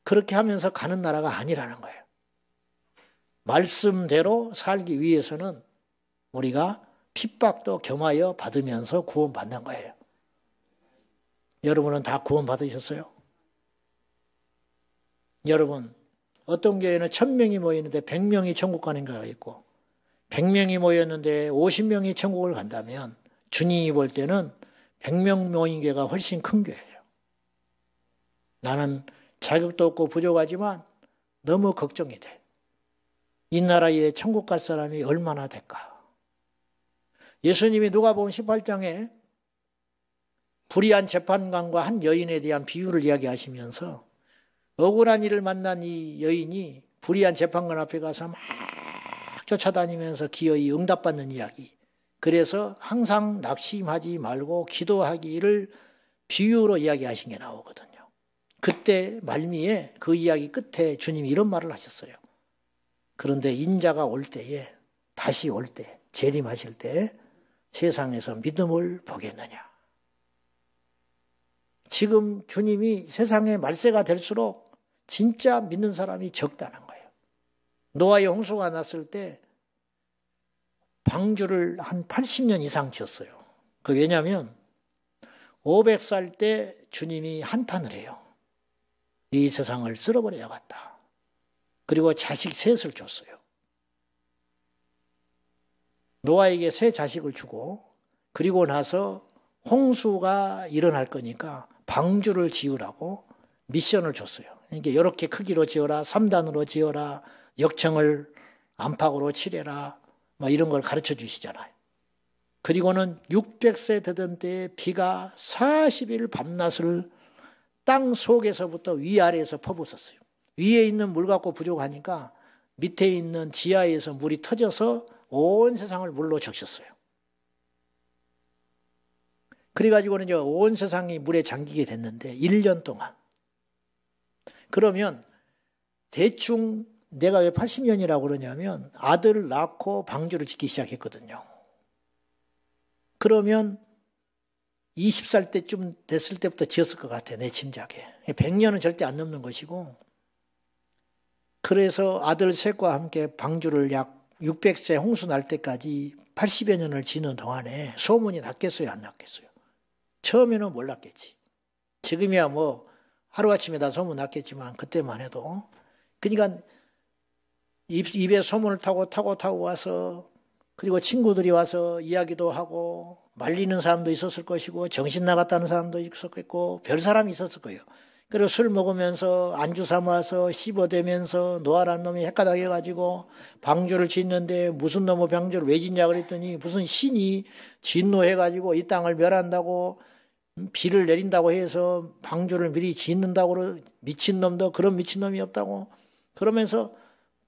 그렇게 하면서 가는 나라가 아니라는 거예요. 말씀대로 살기 위해서는 우리가 핍박도 겸하여 받으면서 구원받는 거예요. 여러분은 다 구원받으셨어요? 여러분 어떤 교회는 1000명이 모이는데 100명이 천국 가는 교회가 있고 100명이 모였는데 50명이 천국을 간다면 주님이 볼 때는 100명 모인 교회가 훨씬 큰 교회예요. 나는 자격도 없고 부족하지만 너무 걱정이 돼. 이 나라에 천국 갈 사람이 얼마나 될까? 예수님이 누가복음 18장에 불의한 재판관과 한 여인에 대한 비유를 이야기하시면서 억울한 일을 만난 이 여인이 불의한 재판관 앞에 가서 막 쫓아다니면서 기어이 응답받는 이야기. 그래서 항상 낙심하지 말고 기도하기를 비유로 이야기하신 게 나오거든요. 그때 말미에 그 이야기 끝에 주님이 이런 말을 하셨어요. 그런데 인자가 올 때에, 다시 올 때, 재림하실 때 세상에서 믿음을 보겠느냐. 지금 주님이 세상의 말세가 될수록 진짜 믿는 사람이 적다는 거예요. 노아의 홍수가 났을 때 방주를 한 80년 이상 지었어요. 그 왜냐하면 500살 때 주님이 한탄을 해요. 이 세상을 쓸어버려야겠다. 그리고 자식 셋을 줬어요. 노아에게 세 자식을 주고 그리고 나서 홍수가 일어날 거니까 방주를 지으라고 미션을 줬어요. 그러니까 이렇게 크기로 지어라, 3단으로 지어라, 역청을 안팎으로 칠해라, 뭐 이런 걸 가르쳐 주시잖아요. 그리고는 600세 되던 때에 비가 40일 밤낮을 땅 속에서부터 위아래에서 퍼붓었어요. 위에 있는 물 갖고 부족하니까 밑에 있는 지하에서 물이 터져서 온 세상을 물로 적셨어요. 그래가지고는 이제 온 세상이 물에 잠기게 됐는데 1년 동안. 그러면 대충 내가 왜 80년이라고 그러냐면 아들을 낳고 방주를 짓기 시작했거든요. 그러면 20살 때쯤 됐을 때부터 지었을 것 같아, 내 짐작에. 100년은 절대 안 넘는 것이고, 그래서 아들 셋과 함께 방주를 약 600세 홍수 날 때까지 80여 년을 지는 동안에 소문이 났겠어요, 안 났겠어요? 처음에는 몰랐겠지. 지금이야 뭐 하루아침에 다 소문 났겠지만 그때만 해도. 그러니까 입에 소문을 타고 와서, 그리고 친구들이 와서 이야기도 하고 말리는 사람도 있었을 것이고 정신 나갔다는 사람도 있었겠고 별 사람이 있었을 거예요. 그리고 술 먹으면서 안주 삼아서 씹어대면서 노아라는 놈이 헷가닥 해가지고 방주를 짓는데 무슨 놈의 방주를 왜 짓냐 그랬더니 무슨 신이 진노해가지고 이 땅을 멸한다고 비를 내린다고 해서 방주를 미리 짓는다고, 미친놈도 그런 미친놈이 없다고 그러면서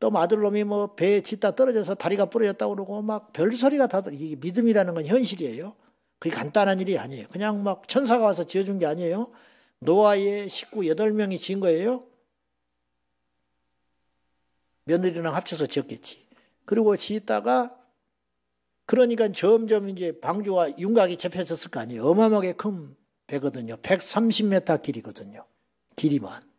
또 아들놈이 뭐 배에 짓다 떨어져서 다리가 부러졌다고 그러고 막 별소리가 다. 이게 믿음이라는 건 현실이에요. 그게 간단한 일이 아니에요. 그냥 막 천사가 와서 지어준 게 아니에요. 노아의 식구 8명이 지은 거예요. 며느리랑 합쳐서 지었겠지. 그리고 짓다가 그러니까 점점 이제 방주가 윤곽이 잡혀졌을 거 아니에요. 어마어마하게 큰 배거든요. 130m 길이거든요. 길이만.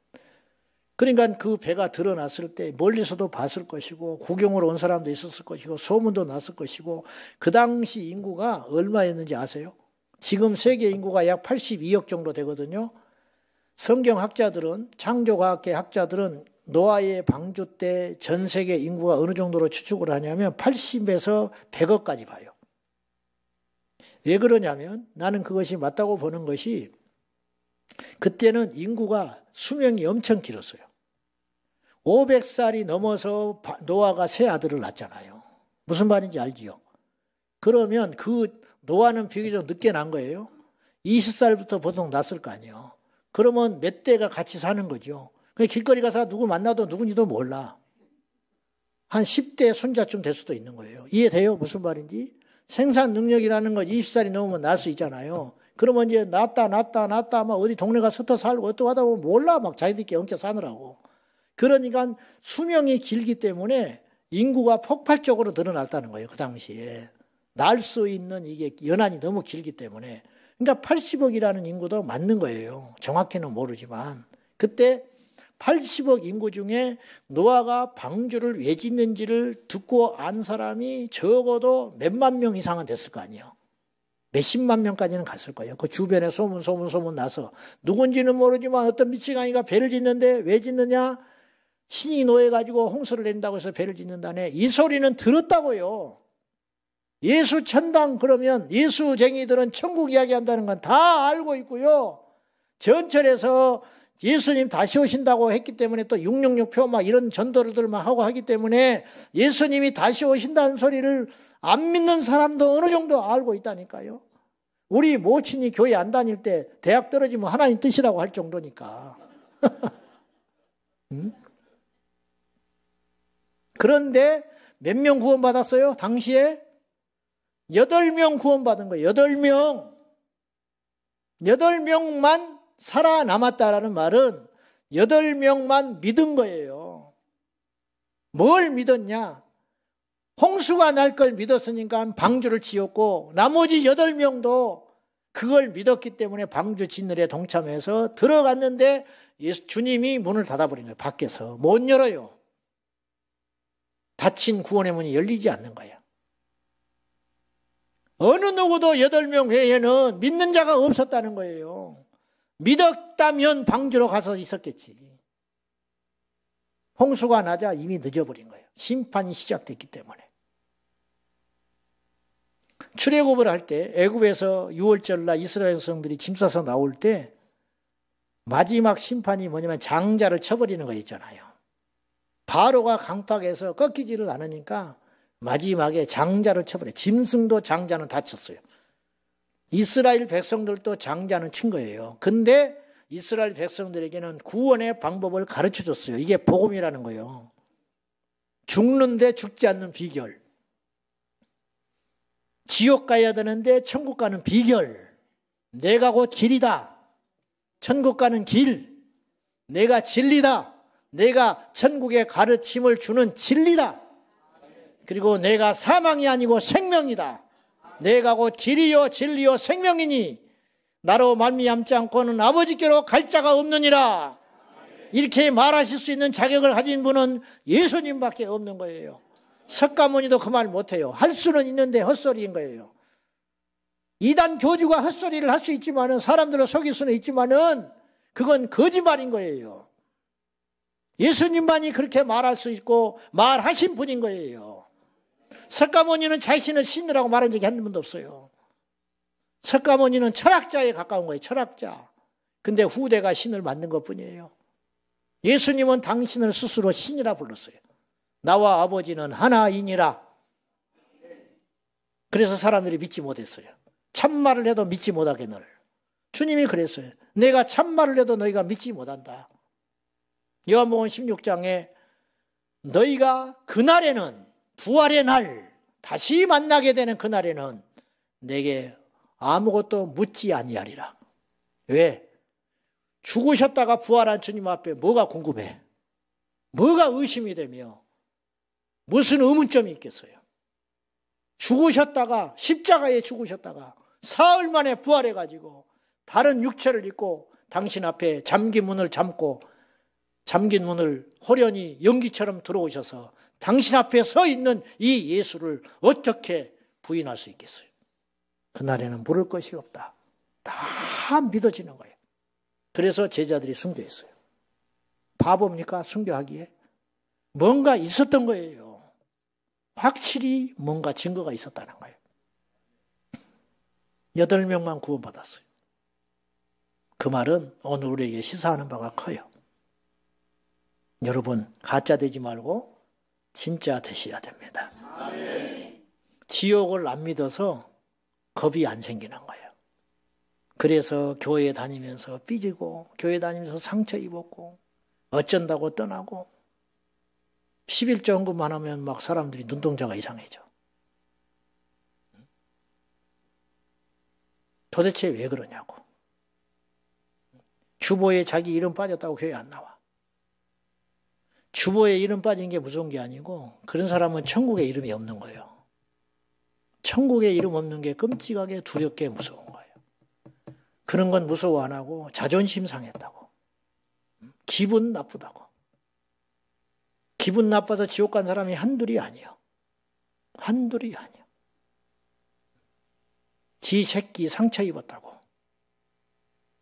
그러니까 그 배가 드러났을 때 멀리서도 봤을 것이고 구경으로 온 사람도 있었을 것이고 소문도 났을 것이고 그 당시 인구가 얼마였는지 아세요? 지금 세계 인구가 약 82억 정도 되거든요. 성경학자들은, 창조과학계 학자들은 노아의 방주 때 전 세계 인구가 어느 정도로 추측을 하냐면 80에서 100억까지 봐요. 왜 그러냐면 나는 그것이 맞다고 보는 것이 그때는 인구가 수명이 엄청 길었어요. 500살이 넘어서 노아가 세 아들을 낳았잖아요. 무슨 말인지 알지요? 그러면 그 노아는 비교적 늦게 난 거예요. 20살부터 보통 낳았을 거 아니에요. 그러면 몇 대가 같이 사는 거죠. 길거리 가서 누구 만나도 누군지도 몰라. 한 10대 손자쯤 될 수도 있는 거예요. 이해돼요? 무슨 말인지? 생산 능력이라는 건 20살이 넘으면 낳을 수 있잖아요. 그러면 이제 낳았다 막 어디 동네 가서 흩어 살고 어떻게 하다 보면 몰라. 막 자기들끼리 엉켜 사느라고. 그러니까 수명이 길기 때문에 인구가 폭발적으로 늘어났다는 거예요. 그 당시에. 날 수 있는 이게 연한이 너무 길기 때문에. 그러니까 80억이라는 인구도 맞는 거예요. 정확히는 모르지만. 그때 80억 인구 중에 노아가 방주를 왜 짓는지를 듣고 안 사람이 적어도 몇만 명 이상은 됐을 거 아니에요. 몇십만 명까지는 갔을 거예요. 그 주변에 소문 나서 누군지는 모르지만 어떤 미치광이가 배를 짓는데 왜 짓느냐? 신이 노해가지고 홍수를 낸다고 해서 배를 짓는다네. 이 소리는 들었다고요. 예수 천당 그러면 예수쟁이들은 천국 이야기한다는 건 다 알고 있고요. 전철에서 예수님 다시 오신다고 했기 때문에 또 666표 막 이런 전도를 막 하고 하기 때문에 예수님이 다시 오신다는 소리를 안 믿는 사람도 어느 정도 알고 있다니까요. 우리 모친이 교회 안 다닐 때 대학 떨어지면 하나님 뜻이라고 할 정도니까. 응? 그런데 몇 명 구원받았어요? 당시에 8명 구원받은 거예요. 8명. 8명만 살아남았다라는 말은 8명만 믿은 거예요. 뭘 믿었냐? 홍수가 날 걸 믿었으니까 방주를 지었고 나머지 8명도 그걸 믿었기 때문에 방주 짓는데 동참해서 들어갔는데 주님이 문을 닫아버린 거예요. 밖에서. 못 열어요. 닫힌 구원의 문이 열리지 않는 거예요. 어느 누구도 8명 외에는 믿는 자가 없었다는 거예요. 믿었다면 방주로 가서 있었겠지. 홍수가 나자 이미 늦어버린 거예요. 심판이 시작됐기 때문에. 출애굽을 할 때 애굽에서 6월절날 이스라엘 백성들이 짐 싸서 나올 때 마지막 심판이 뭐냐면 장자를 쳐버리는 거 있잖아요. 바로가 강팍해서 꺾이지를 않으니까 마지막에 장자를 쳐버려요. 짐승도 장자는 다쳤어요. 이스라엘 백성들도 장자는 친 거예요. 근데 이스라엘 백성들에게는 구원의 방법을 가르쳐줬어요. 이게 복음이라는 거예요. 죽는데 죽지 않는 비결. 지옥 가야 되는데 천국 가는 비결. 내가 곧 길이다. 천국 가는 길. 내가 진리다. 내가 천국의 가르침을 주는 진리다. 그리고 내가 사망이 아니고 생명이다. 내가 곧 길이요 진리요 생명이니 나로 말미암지 않고는 아버지께로 갈 자가 없느니라. 이렇게 말하실 수 있는 자격을 가진 분은 예수님밖에 없는 거예요. 석가모니도 그 말 못해요. 할 수는 있는데 헛소리인 거예요. 이단 교주가 헛소리를 할 수 있지만은 사람들을 속일 수는 있지만은 그건 거짓말인 거예요. 예수님만이 그렇게 말할 수 있고 말하신 분인 거예요. 석가모니는 자신을 신이라고 말한 적이 한 번도 없어요. 석가모니는 철학자에 가까운 거예요. 철학자. 근데 후대가 신을 만든 것뿐이에요. 예수님은 당신을 스스로 신이라 불렀어요. 나와 아버지는 하나이니라. 그래서 사람들이 믿지 못했어요. 참말을 해도 믿지 못하겠노를. 주님이 그랬어요. 내가 참말을 해도 너희가 믿지 못한다. 요한복음 16장에 너희가 그날에는 부활의 날 다시 만나게 되는 그날에는 내게 아무것도 묻지 아니하리라. 왜? 죽으셨다가 부활한 주님 앞에 뭐가 궁금해? 뭐가 의심이 되며 무슨 의문점이 있겠어요? 죽으셨다가 십자가에 죽으셨다가 사흘 만에 부활해가지고 다른 육체를 입고 당신 앞에 잠긴 문을 잠고 잠긴 문을 호련히 연기처럼 들어오셔서 당신 앞에 서 있는 이 예수를 어떻게 부인할 수 있겠어요? 그날에는 물을 것이 없다. 다 믿어지는 거예요. 그래서 제자들이 순교했어요. 바보입니까? 순교하기에? 뭔가 있었던 거예요. 확실히 뭔가 증거가 있었다는 거예요. 8명만 구원받았어요. 그 말은 오늘 우리에게 시사하는 바가 커요. 여러분, 가짜 되지 말고 진짜 되셔야 됩니다. 지옥을 안 믿어서 겁이 안 생기는 거예요. 그래서 교회 다니면서 삐지고 교회 다니면서 상처 입었고 어쩐다고 떠나고 11조 헌금만 하면 막 사람들이 눈동자가 이상해져. 도대체 왜 그러냐고. 주보에 자기 이름 빠졌다고 교회 안 나와. 주보에 이름 빠진 게 무서운 게 아니고 그런 사람은 천국에 이름이 없는 거예요. 천국에 이름 없는 게 끔찍하게 두렵게 무서운 거예요. 그런 건 무서워 안 하고 자존심 상했다고. 기분 나쁘다고. 기분 나빠서 지옥 간 사람이 한둘이 아니에요. 한둘이 아니에요. 지 새끼 상처 입었다고.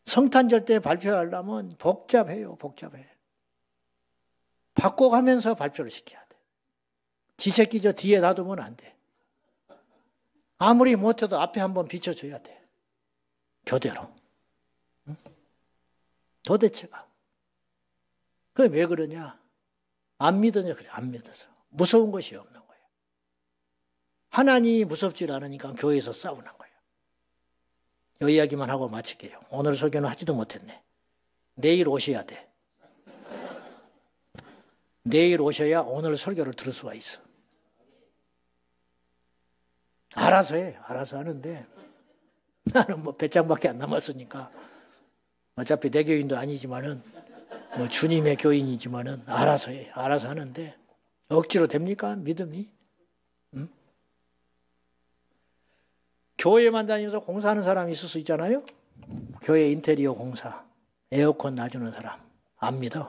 성탄절 때 발표하려면 복잡해요. 복잡해. 바꿔가면서 발표를 시켜야 돼. 지 새끼 저 뒤에 놔두면 안 돼. 아무리 못해도 앞에 한번 비춰줘야 돼. 교대로. 응? 도대체가. 그게 왜 그러냐? 안 믿으냐? 그래. 안 믿어서. 무서운 것이 없는 거예요. 하나님이 무섭지 않으니까 교회에서 싸우는 거예요. 이 이야기만 하고 마칠게요. 오늘 설교는 하지도 못했네. 내일 오셔야 돼. 내일 오셔야 오늘 설교를 들을 수가 있어. 알아서 해. 알아서 하는데 나는 뭐 배짱밖에 안 남았으니까 어차피 내 교인도 아니지만은 뭐 주님의 교인이지만은 알아서 해. 알아서 하는데 억지로 됩니까? 믿음이? 응? 교회만 다니면서 공사하는 사람이 있을 수 있잖아요. 교회 인테리어 공사, 에어컨 놔주는 사람 안 믿어.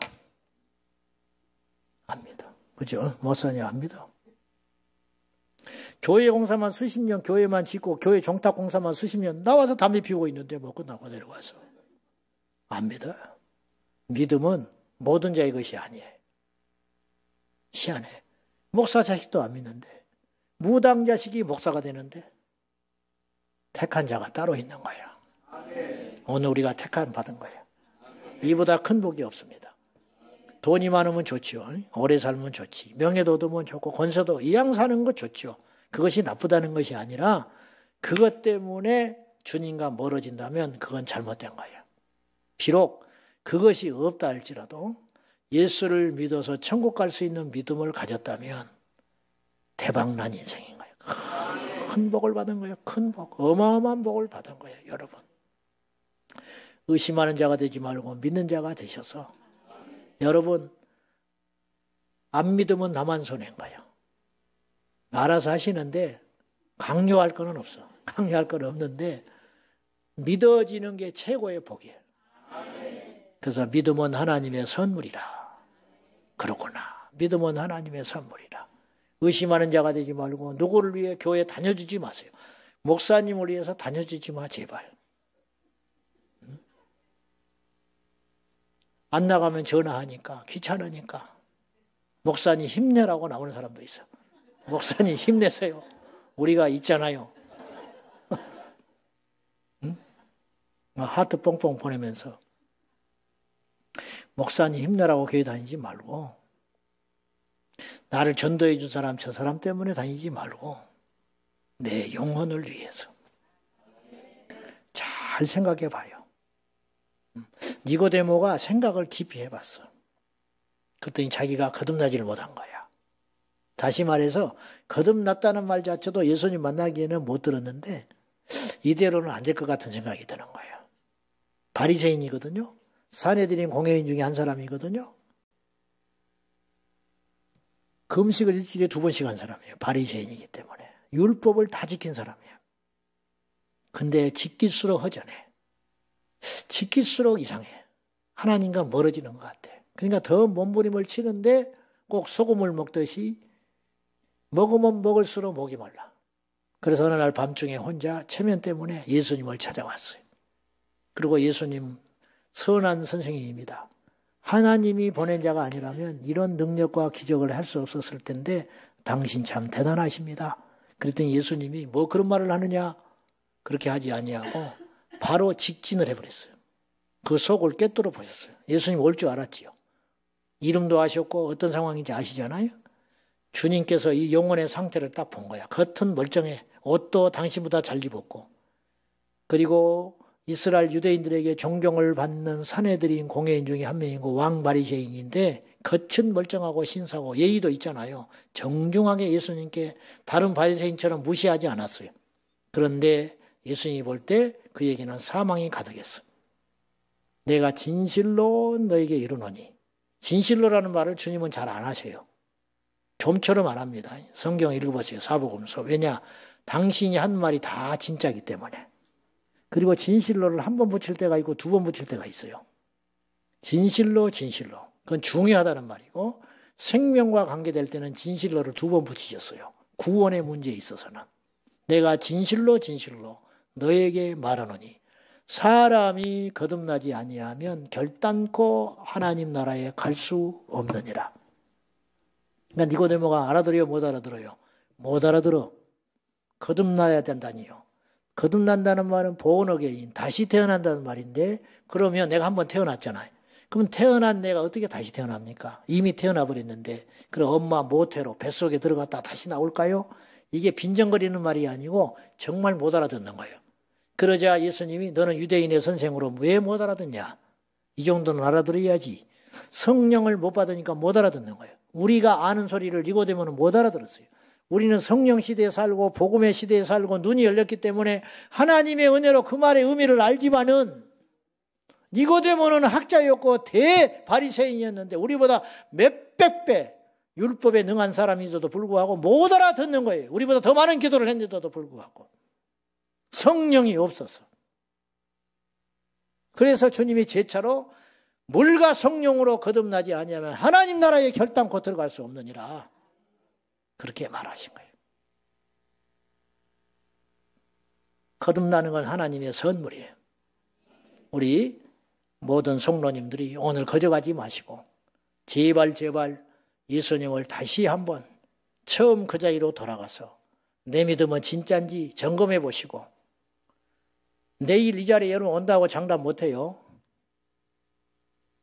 안 믿어. 그죠? 목사님 안 믿어. 교회 공사만 수십 년 교회만 짓고 교회 종탁 공사만 수십 년 나와서 담배 피우고 있는데 뭐 끝나고 내려와서 안 믿어요. 믿음은 모든 자의 것이 아니에요. 희한해. 목사 자식도 안 믿는데 무당 자식이 목사가 되는데 택한 자가 따로 있는 거예요. 오늘 우리가 택함 받은 거예요. 이보다 큰 복이 없습니다. 돈이 많으면 좋지요. 오래 살면 좋지. 명예도 얻으면 좋고 권세도 이왕 사는 거 좋지요. 그것이 나쁘다는 것이 아니라 그것 때문에 주님과 멀어진다면 그건 잘못된 거예요. 비록 그것이 없다 할지라도 예수를 믿어서 천국 갈 수 있는 믿음을 가졌다면 대박난 인생인 거예요. 큰 복을 받은 거예요. 큰 복. 어마어마한 복을 받은 거예요. 여러분. 의심하는 자가 되지 말고 믿는 자가 되셔서 여러분 안 믿으면 나만 손해인 거예요. 알아서 하시는데 강요할 거는 없어. 강요할 건 없는데 믿어지는 게 최고의 복이에요. 그래서 믿음은 하나님의 선물이라. 그러구나. 믿음은 하나님의 선물이라. 의심하는 자가 되지 말고 누구를 위해 교회 다녀주지 마세요. 목사님을 위해서 다녀주지 마 제발. 안 나가면 전화하니까 귀찮으니까 목사님 힘내라고 나오는 사람도 있어. 목사님 힘내세요. 우리가 있잖아요. 응? 하트 뽕뽕 보내면서 목사님 힘내라고 교회 다니지 말고 나를 전도해 준 사람 저 사람 때문에 다니지 말고 내 영혼을 위해서 잘 생각해 봐요. 니고데모가 생각을 깊이 해봤어. 그랬더니 자기가 거듭나지를 못한 거야. 다시 말해서 거듭났다는 말 자체도 예수님 만나기에는 못 들었는데 이대로는 안 될 것 같은 생각이 드는 거예요. 바리새인이거든요. 사내들인 공회인 중에 한 사람이거든요. 금식을 일주일에 2번씩 한 사람이에요. 바리새인이기 때문에. 율법을 다 지킨 사람이에요. 근데 지킬수록 허전해. 지킬수록 이상해. 하나님과 멀어지는 것 같아. 그러니까 더 몸부림을 치는데 꼭 소금을 먹듯이 먹으면 먹을수록 목이 말라. 그래서 어느 날 밤중에 혼자 체면 때문에 예수님을 찾아왔어요. 그리고 예수님 선한 선생님입니다. 하나님이 보낸 자가 아니라면 이런 능력과 기적을 할 수 없었을 텐데 당신 참 대단하십니다. 그랬더니 예수님이 뭐 그런 말을 하느냐 그렇게 하지 아니하고 바로 직진을 해버렸어요. 그 속을 꿰뚫어 보셨어요. 예수님 올 줄 알았지요. 이름도 아셨고 어떤 상황인지 아시잖아요. 주님께서 이 영혼의 상태를 딱 본 거야. 겉은 멀쩡해. 옷도 당신보다 잘 입었고 그리고 이스라엘 유대인들에게 존경을 받는 사내들인 공회인 중에 한 명이고 왕 바리새인인데 겉은 멀쩡하고 신사고 예의도 있잖아요. 정중하게 예수님께 다른 바리새인처럼 무시하지 않았어요. 그런데 예수님이 볼 때 그에게는 사망이 가득했어. 내가 진실로 너에게 이르노니. 진실로라는 말을 주님은 잘 안 하세요. 좀처럼 안 합니다. 성경 읽어보세요. 사복음서. 왜냐? 당신이 한 말이 다 진짜이기 때문에. 그리고 진실로를 한 번 붙일 때가 있고 2번 붙일 때가 있어요. 진실로, 진실로. 그건 중요하다는 말이고 생명과 관계될 때는 진실로를 2번 붙이셨어요. 구원의 문제에 있어서는. 내가 진실로, 진실로 너에게 말하노니 사람이 거듭나지 아니하면 결단코 하나님 나라에 갈 수 없느니라. 그러니까 니고데모가 알아들어요? 못 알아들어요? 못 알아들어. 거듭나야 된다니요. 거듭난다는 말은 born again, 다시 태어난다는 말인데 그러면 내가 한번 태어났잖아요. 그럼 태어난 내가 어떻게 다시 태어납니까? 이미 태어나 버렸는데 그럼 엄마 모태로 뱃속에 들어갔다 다시 나올까요? 이게 빈정거리는 말이 아니고 정말 못 알아듣는 거예요. 그러자 예수님이 너는 유대인의 선생으로 왜 못 알아듣냐? 이 정도는 알아들어야지. 성령을 못 받으니까 못 알아듣는 거예요. 우리가 아는 소리를 니고데모는 못 알아들었어요. 우리는 성령 시대에 살고 복음의 시대에 살고 눈이 열렸기 때문에 하나님의 은혜로 그 말의 의미를 알지만은 니고데모는 학자였고 대바리새인이었는데 우리보다 몇백 배 율법에 능한 사람인데도 불구하고 못 알아듣는 거예요. 우리보다 더 많은 기도를 했는데도 불구하고 성령이 없어서. 그래서 주님이 제차로 물과 성령으로 거듭나지 아니하면 하나님 나라에 결단코 들어갈 수 없느니라 그렇게 말하신 거예요. 거듭나는 건 하나님의 선물이에요. 우리 모든 성도님들이 오늘 거저가지 마시고 제발 예수님을 다시 한번 처음 그 자리로 돌아가서 내 믿음은 진짜인지 점검해 보시고 내일 이 자리에 여러분 온다고 장담 못해요.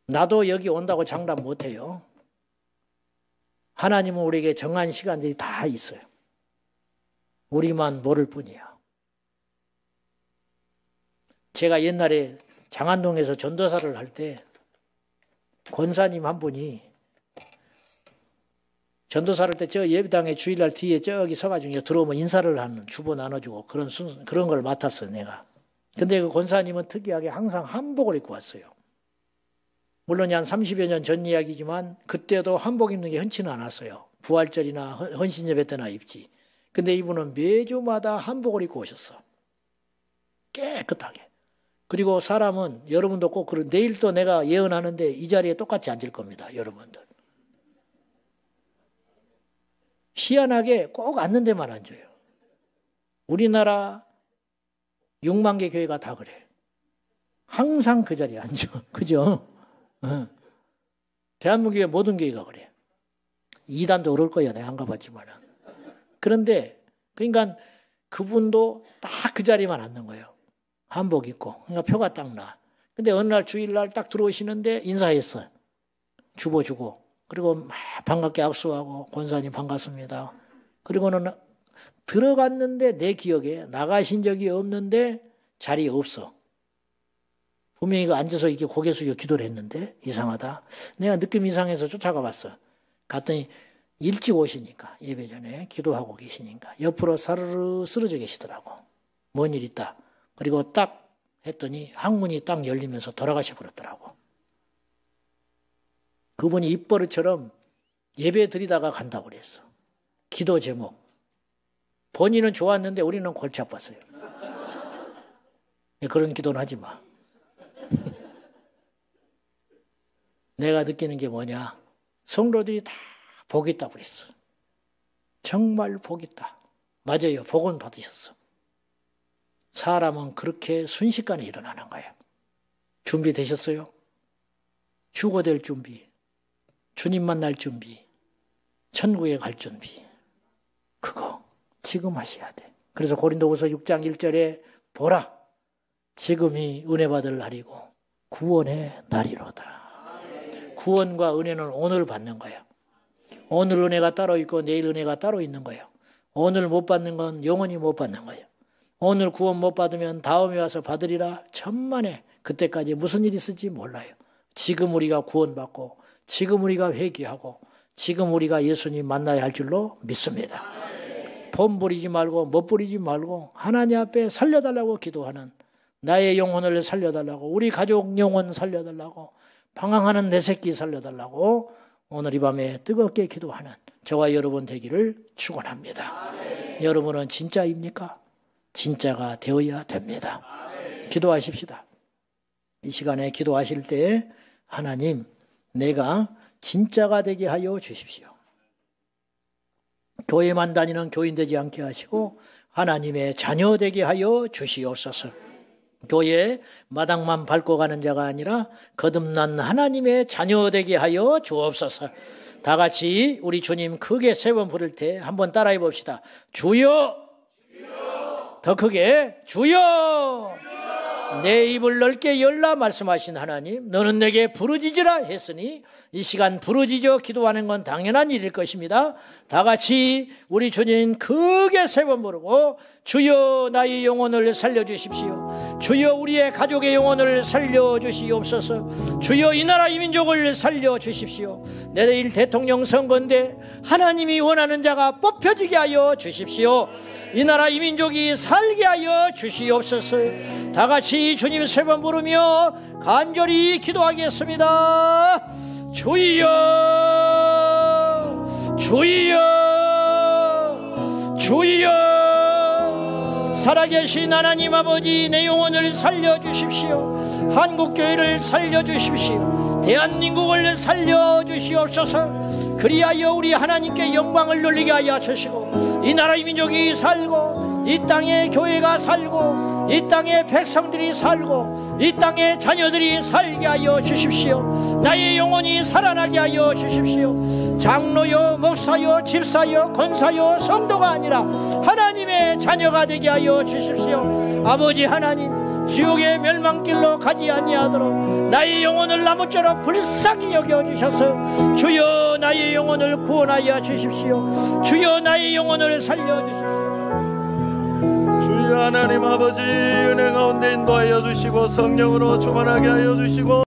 나도 여기 온다고 장담 못해요. 하나님은 우리에게 정한 시간들이 다 있어요. 우리만 모를 뿐이야. 제가 옛날에 장안동에서 전도사를 할 때 권사님 한 분이 전도사를 할 때 저 예배당에 주일날 뒤에 저기 서가지고 들어오면 인사를 하는 주보 나눠주고 그런 걸 맡았어요, 내가. 근데 그 권사님은 특이하게 항상 한복을 입고 왔어요. 물론 한 30여 년 전 이야기지만 그때도 한복 입는 게 흔치는 않았어요. 부활절이나 헌신예배 때나 입지. 근데 이분은 매주마다 한복을 입고 오셨어. 깨끗하게. 그리고 사람은 여러분도 꼭 내일 또 내가 예언하는데 이 자리에 똑같이 앉을 겁니다. 여러분들. 희한하게 꼭 앉는 데만 앉아요. 우리나라 6만 개 교회가 다 그래. 항상 그 자리에 앉아. 그죠? 대한민국의 모든 교회가 그래. 2단도 그럴 거야. 내가 안 가봤지만은. 그런데 그러니까 그분도 딱 그 자리만 앉는 거예요. 한복 입고. 그러니까 표가 딱 나. 근데 어느 날 주일날 딱 들어오시는데 인사했어요. 주보 주고. 그리고 막 반갑게 악수하고 권사님 반갑습니다. 그리고는 들어갔는데 내 기억에 나가신 적이 없는데 자리에 없어. 분명히 그 앉아서 이렇게 고개 숙여 기도를 했는데 이상하다. 내가 느낌 이상해서 쫓아가 봤어. 갔더니 일찍 오시니까 예배 전에 기도하고 계시니까 옆으로 사르르 쓰러져 계시더라고. 뭔 일 있다. 그리고 딱 했더니 항문이 딱 열리면서 돌아가셔 버렸더라고. 그분이 입버릇처럼 예배 드리다가 간다고 그랬어. 기도 제목. 본인은 좋았는데 우리는 골치 아팠어요. 그런 기도는 하지 마. 내가 느끼는 게 뭐냐. 성도들이 다 복 있다고 그랬어. 정말 복 있다. 맞아요. 복은 받으셨어. 사람은 그렇게 순식간에 일어나는 거예요. 준비되셨어요? 휴거될 준비. 주님 만날 준비. 천국에 갈 준비. 그거 지금 하셔야 돼. 그래서 고린도후서 6장 1절에 보라. 지금이 은혜 받을 날이고 구원의 날이로다. 구원과 은혜는 오늘 받는 거예요. 오늘 은혜가 따로 있고 내일 은혜가 따로 있는 거예요. 오늘 못 받는 건 영원히 못 받는 거예요. 오늘 구원 못 받으면 다음에 와서 받으리라 천만에 그때까지 무슨 일이 있을지 몰라요. 지금 우리가 구원받고 지금 우리가 회개하고 지금 우리가 예수님 만나야 할 줄로 믿습니다. 돈 부리지 말고 못 부리지 말고 하나님 앞에 살려달라고 기도하는 나의 영혼을 살려달라고 우리 가족 영혼 살려달라고 방황하는 내 새끼 살려달라고 오늘 이 밤에 뜨겁게 기도하는 저와 여러분 되기를 축원합니다. 여러분은 진짜입니까? 진짜가 되어야 됩니다. 기도하십시다. 이 시간에 기도하실 때 하나님 내가 진짜가 되게 하여 주십시오. 교회만 다니는 교인 되지 않게 하시고 하나님의 자녀 되게 하여 주시옵소서. 교회 마당만 밟고 가는 자가 아니라 거듭난 하나님의 자녀 되게 하여 주옵소서. 다 같이 우리 주님 크게 세 번 부를 때 한번 따라해 봅시다. 주여, 주여. 더 크게 주여. 내 입을 넓게 열라 말씀하신 하나님, 너는 내게 부르짖으라 했으니 이 시간 부르짖어 기도하는 건 당연한 일일 것입니다. 다 같이 우리 주님 크게 세 번 부르고 주여 나의 영혼을 살려주십시오. 주여 우리의 가족의 영혼을 살려주시옵소서. 주여 이 나라 이 민족을 살려주십시오. 내일 대통령 선거인데 하나님이 원하는 자가 뽑혀지게 하여 주십시오. 이 나라 이 민족이 살게 하여 주시옵소서. 다같이 주님 세 번 부르며 간절히 기도하겠습니다. 주여 주여 주여. 살아계신 하나님 아버지, 내 영혼을 살려주십시오. 한국교회를 살려주십시오. 대한민국을 살려주시옵소서. 그리하여 우리 하나님께 영광을 돌리게 하여 주시고 이 나라의 민족이 살고 이 땅에 교회가 살고 이 땅에 백성들이 살고 이 땅에 자녀들이 살게 하여 주십시오. 나의 영혼이 살아나게 하여 주십시오. 장로요 목사요 집사요 권사요 성도가 아니라 하나님의 자녀가 되게 하여 주십시오. 아버지 하나님, 지옥의 멸망길로 가지 아니하도록 나의 영혼을 나무처럼 불쌍히 여겨주셔서 주여 나의 영혼을 구원하여 주십시오. 주여 나의 영혼을 살려주십시오. 주여 하나님 아버지, 은혜 가운데 인도하여 주시고 성령으로 충만하게 하여 주시고